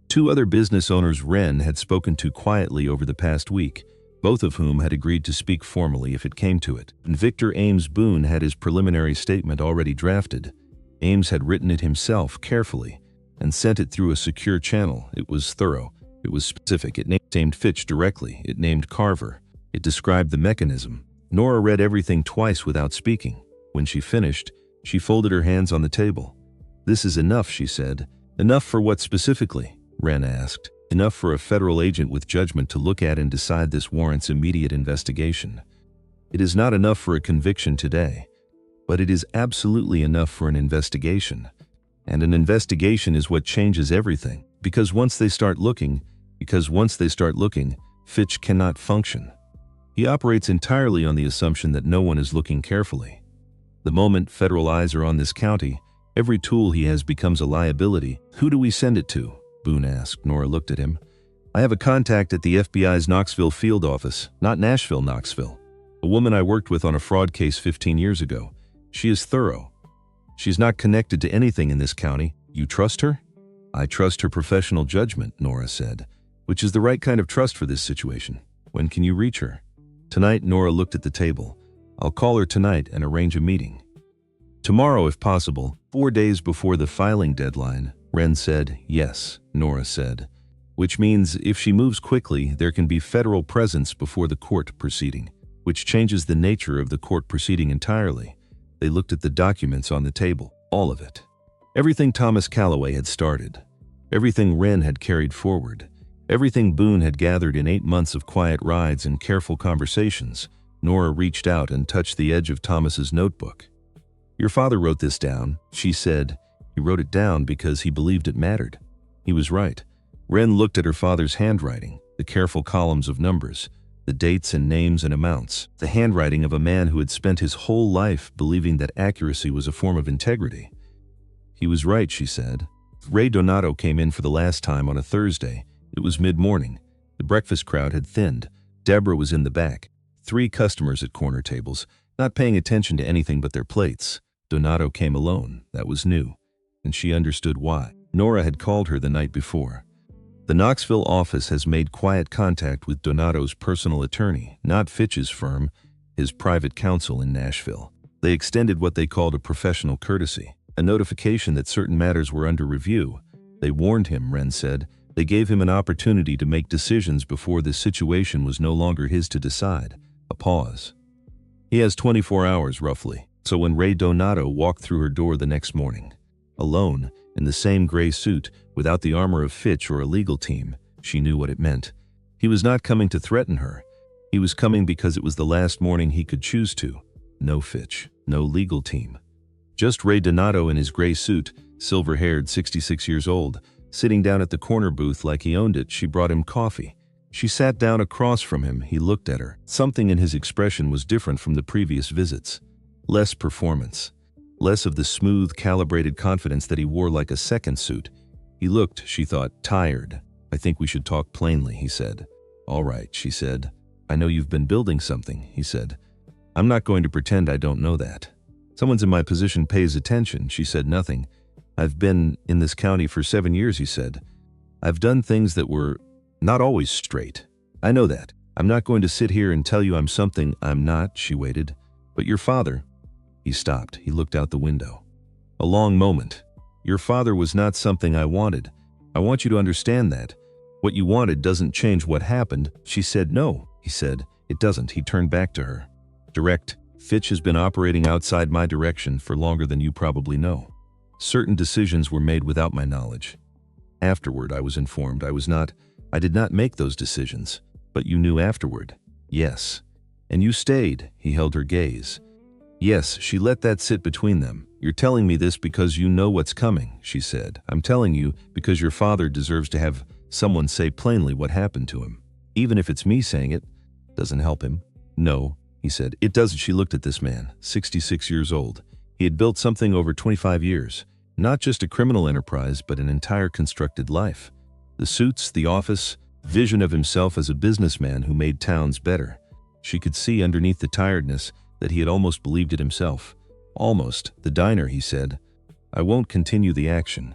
2 other business owners Wren had spoken to quietly over the past week, both of whom had agreed to speak formally if it came to it. And Victor Ames Boone had his preliminary statement already drafted. Ames had written it himself carefully and sent it through a secure channel. It was thorough. It was specific. It named Fitch directly. It named Carver. It described the mechanism. Nora read everything twice without speaking. When she finished, she folded her hands on the table. This is enough, she said. Enough for what specifically? Wren asked. Enough for a federal agent with judgment to look at and decide this warrants immediate investigation. It is not enough for a conviction today, but it is absolutely enough for an investigation. And an investigation is what changes everything. Because once they start looking, Fitch cannot function. He operates entirely on the assumption that no one is looking carefully. The moment federal eyes are on this county, every tool he has becomes a liability. Who do we send it to? Boone asked. Nora looked at him. I have a contact at the FBI's Knoxville field office, not Nashville, Knoxville. A woman I worked with on a fraud case 15 years ago. She is thorough. She's not connected to anything in this county. You trust her? I trust her professional judgment, Nora said, which is the right kind of trust for this situation. When can you reach her? Tonight, Nora looked at the table. I'll call her tonight and arrange a meeting. Tomorrow, if possible, 4 days before the filing deadline, Wren said. Yes, Nora said. Which means if she moves quickly, there can be federal presence before the court proceeding, which changes the nature of the court proceeding entirely. They looked at the documents on the table, all of it. Everything Thomas Calloway had started. Everything Wren had carried forward. Everything Boone had gathered in 8 months of quiet rides and careful conversations. Nora reached out and touched the edge of Thomas's notebook. Your father wrote this down, she said. He wrote it down because he believed it mattered. He was right. Ren looked at her father's handwriting, the careful columns of numbers, the dates and names and amounts, the handwriting of a man who had spent his whole life believing that accuracy was a form of integrity. He was right, she said. Ray Donato came in for the last time on a Thursday. It was mid-morning. The breakfast crowd had thinned. Deborah was in the back. 3 customers at corner tables, not paying attention to anything but their plates. Donato came alone. That was new. And she understood why. Nora had called her the night before. The Knoxville office has made quiet contact with Donato's personal attorney, not Fitch's firm, his private counsel in Nashville. They extended what they called a professional courtesy, a notification that certain matters were under review. They warned him, Ren said. They gave him an opportunity to make decisions before this situation was no longer his to decide. A pause. He has 24 hours, roughly. So when Ray Donato walked through her door the next morning, alone, in the same gray suit, without the armor of Fitch or a legal team, she knew what it meant. He was not coming to threaten her. He was coming because it was the last morning he could choose to. No Fitch, no legal team. Just Ray Donato in his gray suit, silver-haired, 66 years old, sitting down at the corner booth like he owned it. She brought him coffee. She sat down across from him. He looked at her. Something in his expression was different from the previous visits. Less performance. Less of the smooth, calibrated confidence that he wore like a second suit. He looked, she thought, tired. I think we should talk plainly, he said. All right, she said. I know you've been building something, he said. I'm not going to pretend I don't know that. Someone's in my position pays attention. She said nothing. I've been in this county for 7 years, he said. I've done things that were not always straight. I know that. I'm not going to sit here and tell you I'm something I'm not, she waited. But your father... He stopped. He looked out the window. A long moment. Your father was not something I wanted. I want you to understand that. What you wanted doesn't change what happened. She said no, he said. It doesn't. He turned back to her. Direct. Fitch has been operating outside my direction for longer than you probably know. Certain decisions were made without my knowledge. Afterward, I was informed. I did not make those decisions. But you knew afterward. Yes. And you stayed. He held her gaze. Yes, she let that sit between them. You're telling me this because you know what's coming, she said. I'm telling you because your father deserves to have someone say plainly what happened to him. Even if it's me saying it, doesn't help him. No, he said. It doesn't. She looked at this man, 66 years old. He had built something over 25 years. Not just a criminal enterprise, but an entire constructed life. The suits, the office, vision of himself as a businessman who made towns better. She could see underneath the tiredness that he had almost believed it himself. Almost. The diner, he said. I won't continue the action.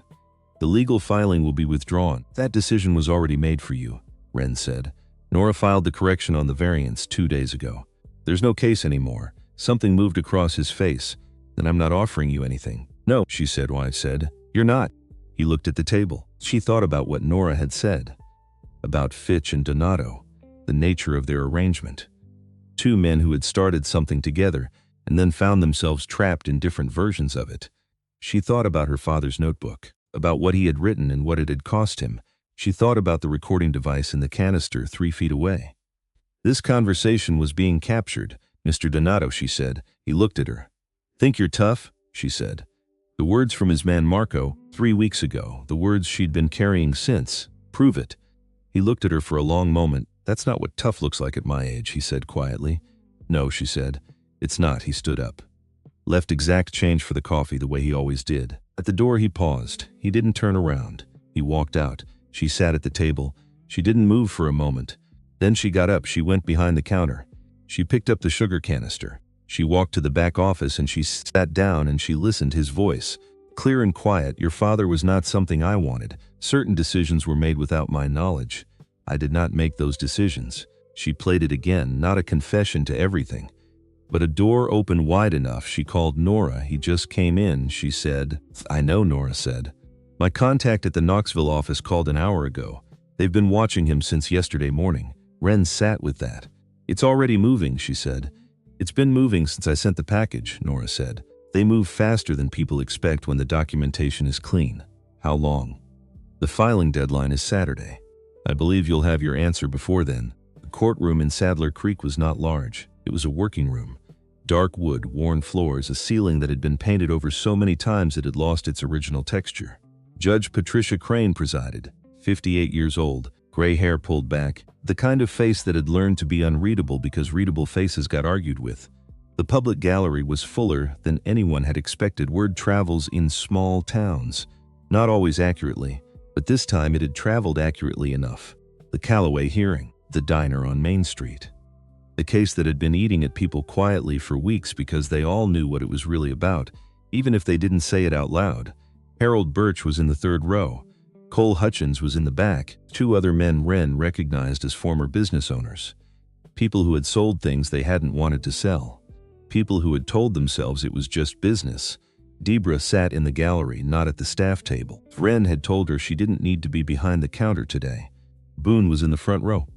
The legal filing will be withdrawn. That decision was already made for you, Ren said. Nora filed the correction on the variance 2 days ago. There's no case anymore. Something moved across his face. Then I'm not offering you anything. No, she said. Why, I said. You're not. He looked at the table. She thought about what Nora had said. About Fitch and Donato. The nature of their arrangement. 2 men who had started something together and then found themselves trapped in different versions of it. She thought about her father's notebook, about what he had written and what it had cost him. She thought about the recording device in the canister 3 feet away. This conversation was being captured. Mr. Donato, she said. He looked at her. Think you're tough? She said. The words from his man Marco, 3 weeks ago, the words she'd been carrying since. Prove it. He looked at her for a long moment. That's not what tough looks like at my age, he said quietly. No, she said. It's not. He stood up. Left exact change for the coffee the way he always did. At the door he paused. He didn't turn around. He walked out. She sat at the table. She didn't move for a moment. Then she got up. She went behind the counter. She picked up the sugar canister. She walked to the back office and she sat down and she listened. His voice, clear and quiet. Your father was not something I wanted. Certain decisions were made without my knowledge. I did not make those decisions. She played it again, not a confession to everything. But a door opened wide enough. She called Nora. He just came in, she said. I know, Nora said. My contact at the Knoxville office called an hour ago. They've been watching him since yesterday morning. Ren sat with that. It's already moving, she said. It's been moving since I sent the package, Nora said. They move faster than people expect when the documentation is clean. How long? The filing deadline is Saturday. I believe you'll have your answer before then. The courtroom in Sadler Creek was not large. It was a working room. Dark wood, worn floors, a ceiling that had been painted over so many times it had lost its original texture. Judge Patricia Crane presided, 58 years old, gray hair pulled back, the kind of face that had learned to be unreadable because readable faces got argued with. The public gallery was fuller than anyone had expected. Word travels in small towns, not always accurately, but this time it had traveled accurately enough. The Callaway hearing, the diner on Main Street. The case that had been eating at people quietly for weeks because they all knew what it was really about, even if they didn't say it out loud. Harold Birch was in the third row. Cole Hutchins was in the back. Two other men Wren recognized as former business owners. People who had sold things they hadn't wanted to sell. People who had told themselves it was just business. Debra sat in the gallery, not at the staff table. Wren had told her she didn't need to be behind the counter today. Boone was in the front row.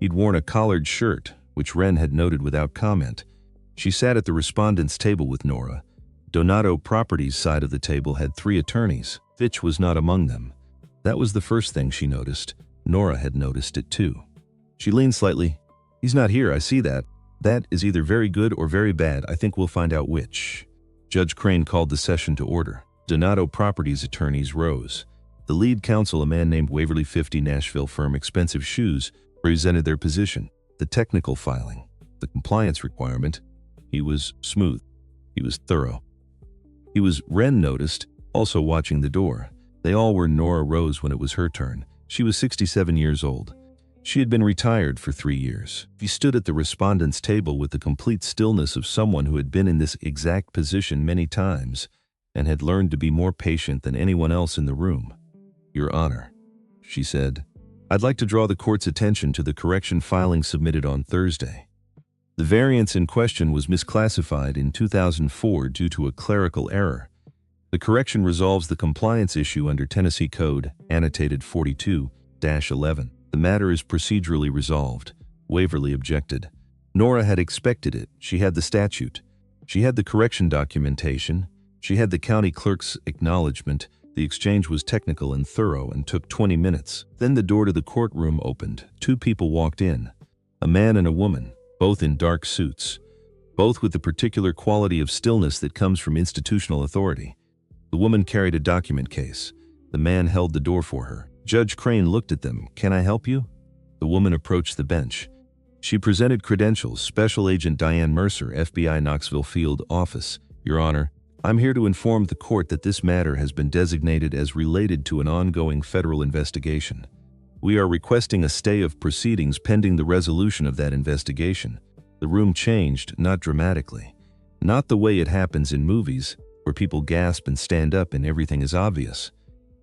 He'd worn a collared shirt, which Wren had noted without comment. She sat at the respondents' table with Nora. Donato Properties' side of the table had 3 attorneys. Fitch was not among them. That was the first thing she noticed. Nora had noticed it too. She leaned slightly. "He's not here, I see that. That is either very good or very bad. I think we'll find out which." Judge Crane called the session to order. Donato Properties' attorneys rose. The lead counsel, a man named Waverly 50 Nashville firm Expensive Shoes, presented their position. The technical filing, the compliance requirement. He was smooth. He was thorough. He was, Wren noticed, also watching the door. They all were. Nora rose when it was her turn. She was 67 years old. She had been retired for 3 years. She stood at the respondents' table with the complete stillness of someone who had been in this exact position many times and had learned to be more patient than anyone else in the room. "Your Honor," she said, "I'd like to draw the court's attention to the correction filing submitted on Thursday. The variance in question was misclassified in 2004 due to a clerical error. The correction resolves the compliance issue under Tennessee Code, annotated 42-11. The matter is procedurally resolved." Waverly objected. Nora had expected it. She had the statute. She had the correction documentation. She had the county clerk's acknowledgement. The exchange was technical and thorough and took 20 minutes. Then the door to the courtroom opened. 2 people walked in. A man and a woman, both in dark suits, both with the particular quality of stillness that comes from institutional authority. The woman carried a document case. The man held the door for her. Judge Crane looked at them. "Can I help you?" The woman approached the bench. She presented credentials. "Special Agent Diane Mercer, FBI Knoxville Field Office. Your Honor, I'm here to inform the court that this matter has been designated as related to an ongoing federal investigation. We are requesting a stay of proceedings pending the resolution of that investigation." The room changed, not dramatically. Not the way it happens in movies, where people gasp and stand up and everything is obvious.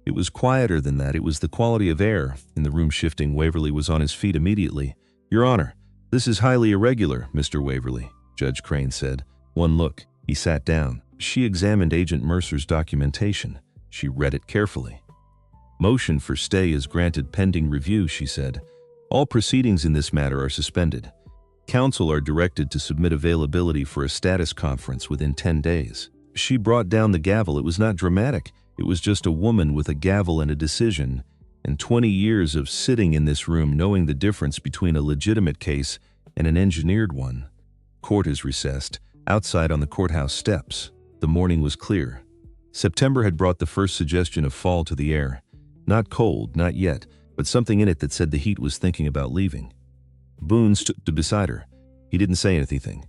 It was quieter than that. It was the quality of air in the room shifting. Waverly was on his feet immediately. "Your Honor, this is highly irregular, Mr. Waverly," Judge Crane said. One look. He sat down. She examined Agent Mercer's documentation. She read it carefully. "Motion for stay is granted pending review," she said. "All proceedings in this matter are suspended. Counsel are directed to submit availability for a status conference within 10 days. She brought down the gavel. It was not dramatic. It was just a woman with a gavel and a decision, and 20 years of sitting in this room knowing the difference between a legitimate case and an engineered one. Court is recessed. Outside on the courthouse steps, the morning was clear. September had brought the first suggestion of fall to the air. Not cold, not yet, but something in it that said the heat was thinking about leaving. Boone stood beside her. He didn't say anything.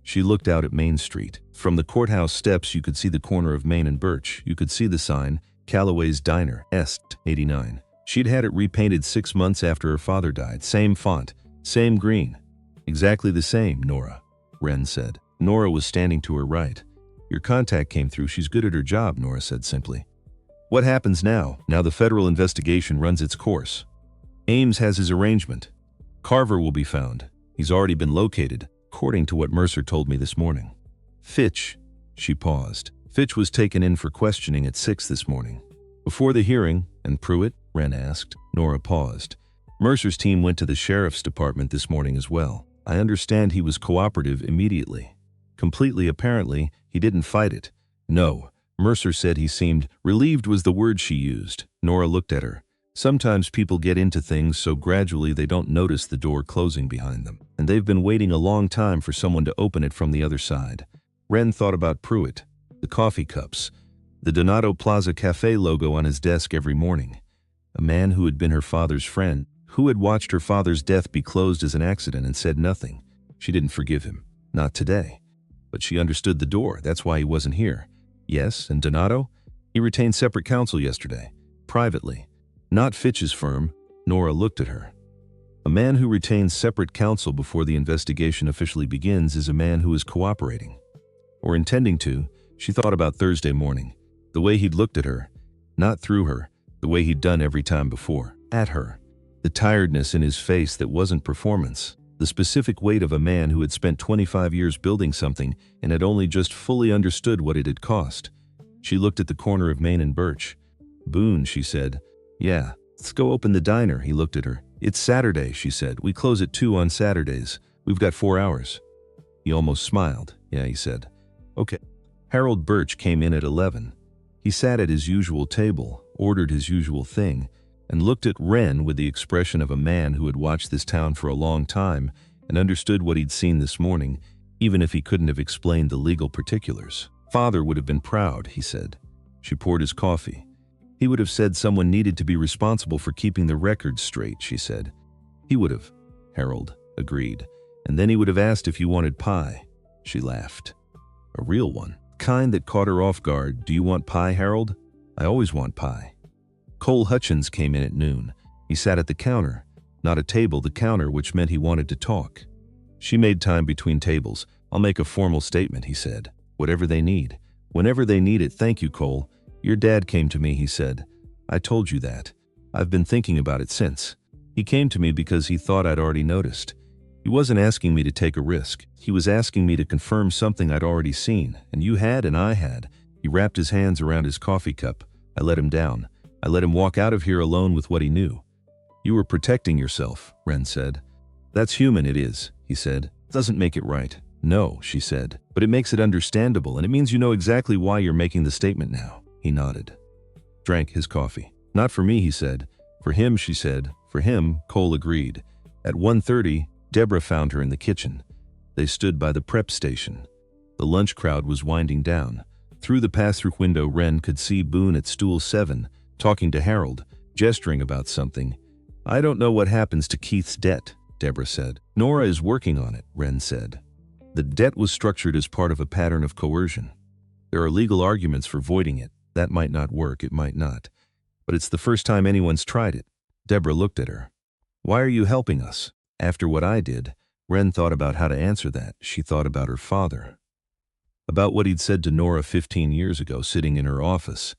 She looked out at Main Street. From the courthouse steps, you could see the corner of Main and Birch. You could see the sign, Callaway's Diner, Est 89. She'd had it repainted 6 months after her father died. Same font, same green. "Exactly the same, Nora," Wren said. Nora was standing to her right. "Your contact came through. She's good at her job," Nora said simply. "What happens now?" "Now the federal investigation runs its course. Ames has his arrangement. Carver will be found. He's already been located, according to what Mercer told me this morning. Fitch," she paused. "Fitch was taken in for questioning at 6 this morning." "Before the hearing, and Pruitt?" Wren asked. Nora paused. "Mercer's team went to the sheriff's department this morning as well. I understand he was cooperative immediately. Completely, apparently, he didn't fight it." "No." Mercer said he seemed relieved was the word she used. Nora looked at her. Sometimes people get into things so gradually they don't notice the door closing behind them, and they've been waiting a long time for someone to open it from the other side. Wren thought about Pruitt, the coffee cups, the Donato Plaza Cafe logo on his desk every morning. A man who had been her father's friend, who had watched her father's death be closed as an accident and said nothing. She didn't forgive him. Not today. But she understood the door. That's why he wasn't here. Yes, and Donato? He retained separate counsel yesterday. Privately. Not Fitch's firm. Nora looked at her. A man who retains separate counsel before the investigation officially begins is a man who is cooperating. Or intending to. She thought about Thursday morning. The way he'd looked at her. Not through her. The way he'd done every time before. At her. The tiredness in his face that wasn't performance. The specific weight of a man who had spent 25 years building something and had only just fully understood what it had cost. She looked at the corner of Main and Birch. Boone, she said. Yeah, let's go open the diner. He looked at her. It's Saturday, she said. We close at 2 on Saturdays. We've got 4 hours. He almost smiled. Yeah, he said. Okay. Harold Birch came in at 11. He sat at his usual table, ordered his usual thing, and looked at Wren with the expression of a man who had watched this town for a long time and understood what he'd seen this morning, even if he couldn't have explained the legal particulars. Father would have been proud, he said. She poured his coffee. He would have said someone needed to be responsible for keeping the records straight, she said. He would have, Harold agreed. And then he would have asked if you wanted pie. She laughed. A real one. Kind that caught her off guard. Do you want pie, Harold? I always want pie. Cole Hutchins came in at noon. He sat at the counter. Not a table, the counter, which meant he wanted to talk. She made time between tables. I'll make a formal statement, he said. Whatever they need. Whenever they need it. Thank you, Cole. Your dad came to me, he said. I told you that. I've been thinking about it since. He came to me because he thought I'd already noticed. He wasn't asking me to take a risk. He was asking me to confirm something I'd already seen, and you had and I had. He wrapped his hands around his coffee cup. I let him down. I let him walk out of here alone with what he knew. You were protecting yourself, Wren said. That's human, it is, he said. Doesn't make it right. No, she said. But it makes it understandable, and it means you know exactly why you're making the statement now. He nodded. Drank his coffee. Not for me, he said. For him, she said. For him, Cole agreed. At 1:30, Deborah found her in the kitchen. They stood by the prep station. The lunch crowd was winding down. Through the pass-through window, Wren could see Boone at stool 7, talking to Harold, gesturing about something. I don't know what happens to Keith's debt, Deborah said. Nora is working on it, Wren said. The debt was structured as part of a pattern of coercion. There are legal arguments for voiding it. That might not work, it might not. But it's the first time anyone's tried it. Deborah looked at her. Why are you helping us? After what I did, Wren thought about how to answer that. She thought about her father. About what he'd said to Nora 15 years ago, sitting in her office.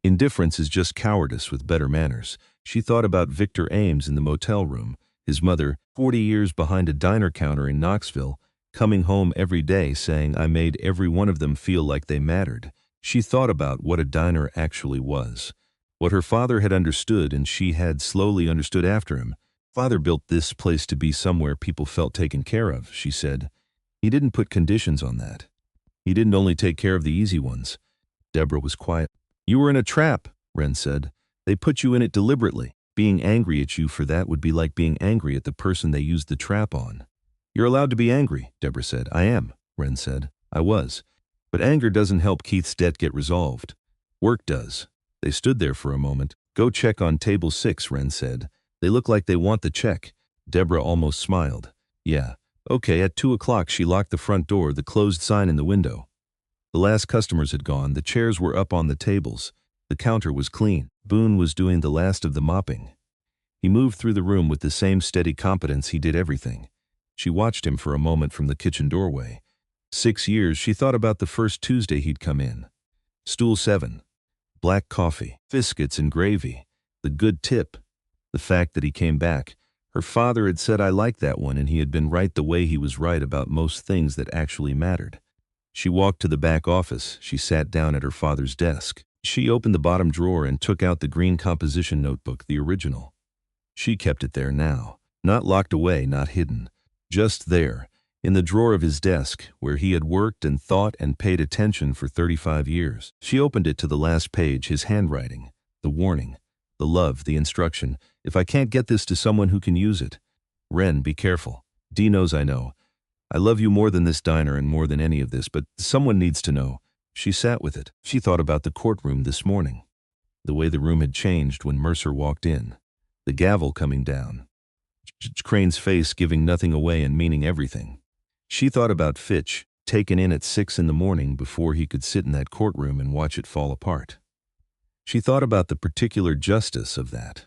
Indifference is just cowardice with better manners. She thought about Victor Ames in the motel room, his mother, 40 years behind a diner counter in Knoxville, coming home every day saying I made every one of them feel like they mattered. She thought about what a diner actually was. What her father had understood and she had slowly understood after him. Father built this place to be somewhere people felt taken care of, she said. He didn't put conditions on that. He didn't only take care of the easy ones. Deborah was quiet. You were in a trap, Wren said. They put you in it deliberately. Being angry at you for that would be like being angry at the person they used the trap on. You're allowed to be angry, Deborah said. I am, Wren said. I was. But anger doesn't help Keith's debt get resolved. Work does. They stood there for a moment. Go check on table 6, Wren said. They look like they want the check. Deborah almost smiled. Yeah. Okay, at 2 o'clock she locked the front door, the closed sign in the window. The last customers had gone. The chairs were up on the tables. The counter was clean. Boone was doing the last of the mopping. He moved through the room with the same steady competence he did everything. She watched him for a moment from the kitchen doorway. 6 years, she thought about the first Tuesday he'd come in. Stool 7. Black coffee, biscuits and gravy. The good tip. The fact that he came back. Her father had said I liked that one, and he had been right the way he was right about most things that actually mattered. She walked to the back office. She sat down at her father's desk. She opened the bottom drawer and took out the green composition notebook, the original. She kept it there now. Not locked away, not hidden. Just there, in the drawer of his desk, where he had worked and thought and paid attention for 35 years. She opened it to the last page, his handwriting, the warning, the love, the instruction. If I can't get this to someone who can use it. Ren, be careful. Dee knows I know. I love you more than this diner and more than any of this, but someone needs to know. She sat with it. She thought about the courtroom this morning. The way the room had changed when Mercer walked in. The gavel coming down. Crane's face giving nothing away and meaning everything. She thought about Fitch, taken in at 6 in the morning before he could sit in that courtroom and watch it fall apart. She thought about the particular justice of that.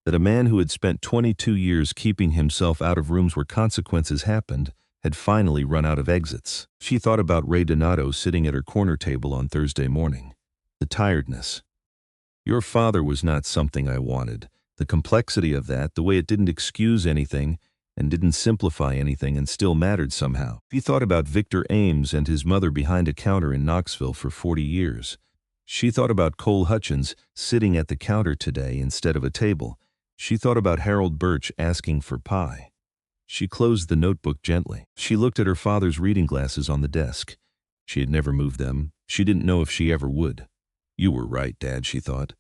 That a man who had spent 22 years keeping himself out of rooms where consequences happened had finally run out of exits. She thought about Ray Donato sitting at her corner table on Thursday morning. The tiredness. Your father was not something I wanted. The complexity of that, the way it didn't excuse anything and didn't simplify anything and still mattered somehow. She thought about Victor Ames and his mother behind a counter in Knoxville for 40 years. She thought about Cole Hutchins sitting at the counter today instead of a table. She thought about Harold Birch asking for pie. She closed the notebook gently. She looked at her father's reading glasses on the desk. She had never moved them. She didn't know if she ever would. You were right, Dad, she thought.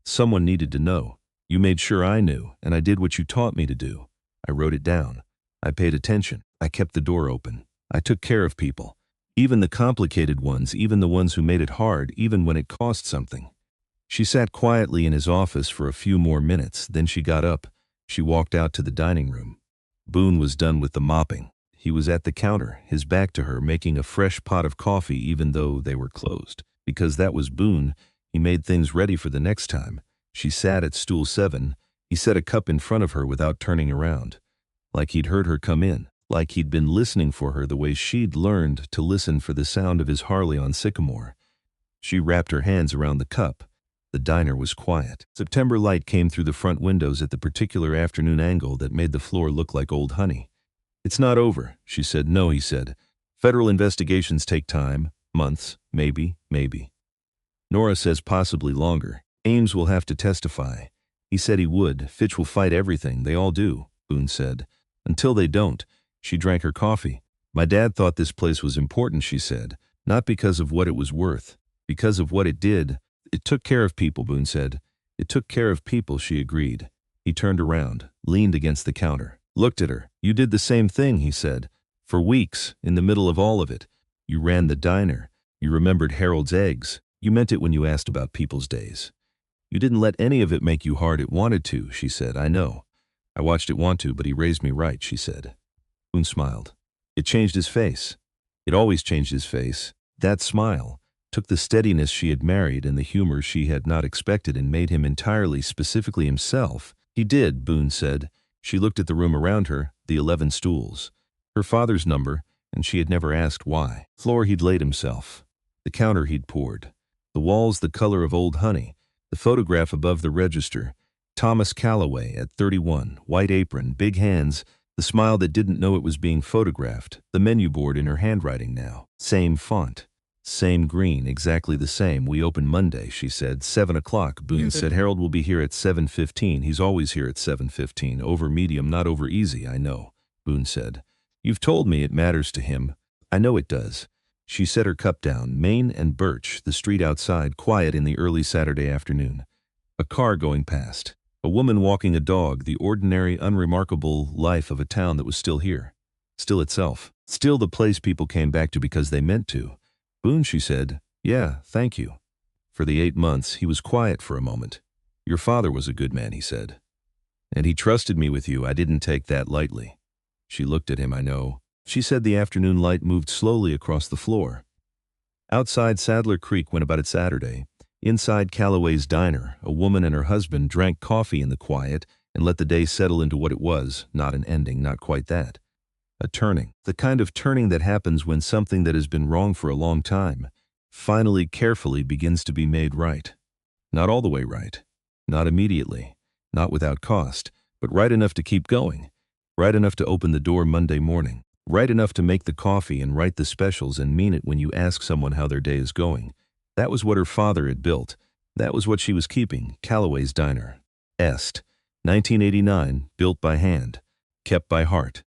Someone needed to know. You made sure I knew, and I did what you taught me to do. I wrote it down. I paid attention. I kept the door open. I took care of people. Even the complicated ones, even the ones who made it hard, even when it cost something. She sat quietly in his office for a few more minutes, then she got up. She walked out to the dining room. Boone was done with the mopping. He was at the counter, his back to her, making a fresh pot of coffee even though they were closed. Because that was Boone, he made things ready for the next time. She sat at stool 7. He set a cup in front of her without turning around. Like he'd heard her come in. Like he'd been listening for her the way she'd learned to listen for the sound of his Harley on Sycamore. She wrapped her hands around the cup. The diner was quiet. September light came through the front windows at the particular afternoon angle that made the floor look like old honey. It's not over, she said. No, he said. Federal investigations take time. Months. Maybe. Nora says possibly longer. Ames will have to testify. He said he would. Fitch will fight everything. They all do, Boone said. Until they don't. She drank her coffee. My dad thought this place was important, she said. Not because of what it was worth. Because of what it did. It took care of people, Boone said. It took care of people, she agreed. He turned around, leaned against the counter, looked at her. You did the same thing, he said. For weeks, in the middle of all of it. You ran the diner. You remembered Harold's eggs. You meant it when you asked about people's days. You didn't let any of it make you hard. It wanted to, she said. I know. I watched it want to, but he raised me right, she said. Boone smiled. It changed his face. It always changed his face. That smile took the steadiness she had married and the humor she had not expected and made him entirely, specifically himself. He did, Boone said. She looked at the room around her, the 11 stools. Her father's number, and she had never asked why. Floor he'd laid himself. The counter he'd poured. The walls the color of old honey. The photograph above the register. Thomas Calloway at 31, white apron, big hands, the smile that didn't know it was being photographed, the menu board in her handwriting now. Same font. Same green, exactly the same. We open Monday, she said. 7 o'clock. Boone said Harold will be here at 7:15. He's always here at 7:15. Over medium, not over easy, I know, Boone said. You've told me it matters to him. I know it does. She set her cup down. Main and Birch, the street outside, quiet in the early Saturday afternoon. A car going past. A woman walking a dog, the ordinary, unremarkable life of a town that was still here. Still itself. Still the place people came back to because they meant to. Boone, she said. Yeah, thank you. For the 8 months, he was quiet for a moment. Your father was a good man, he said. And he trusted me with you. I didn't take that lightly. She looked at him, I know. She said the afternoon light moved slowly across the floor. Outside Sadler Creek went about it Saturday. Inside Calloway's diner, a woman and her husband drank coffee in the quiet and let the day settle into what it was, not an ending, not quite that. A turning. The kind of turning that happens when something that has been wrong for a long time finally, carefully begins to be made right. Not all the way right. Not immediately. Not without cost. But right enough to keep going. Right enough to open the door Monday morning. Right enough to make the coffee and write the specials and mean it when you ask someone how their day is going. That was what her father had built. That was what she was keeping. Calloway's Diner. Est. 1989, built by hand. Kept by heart.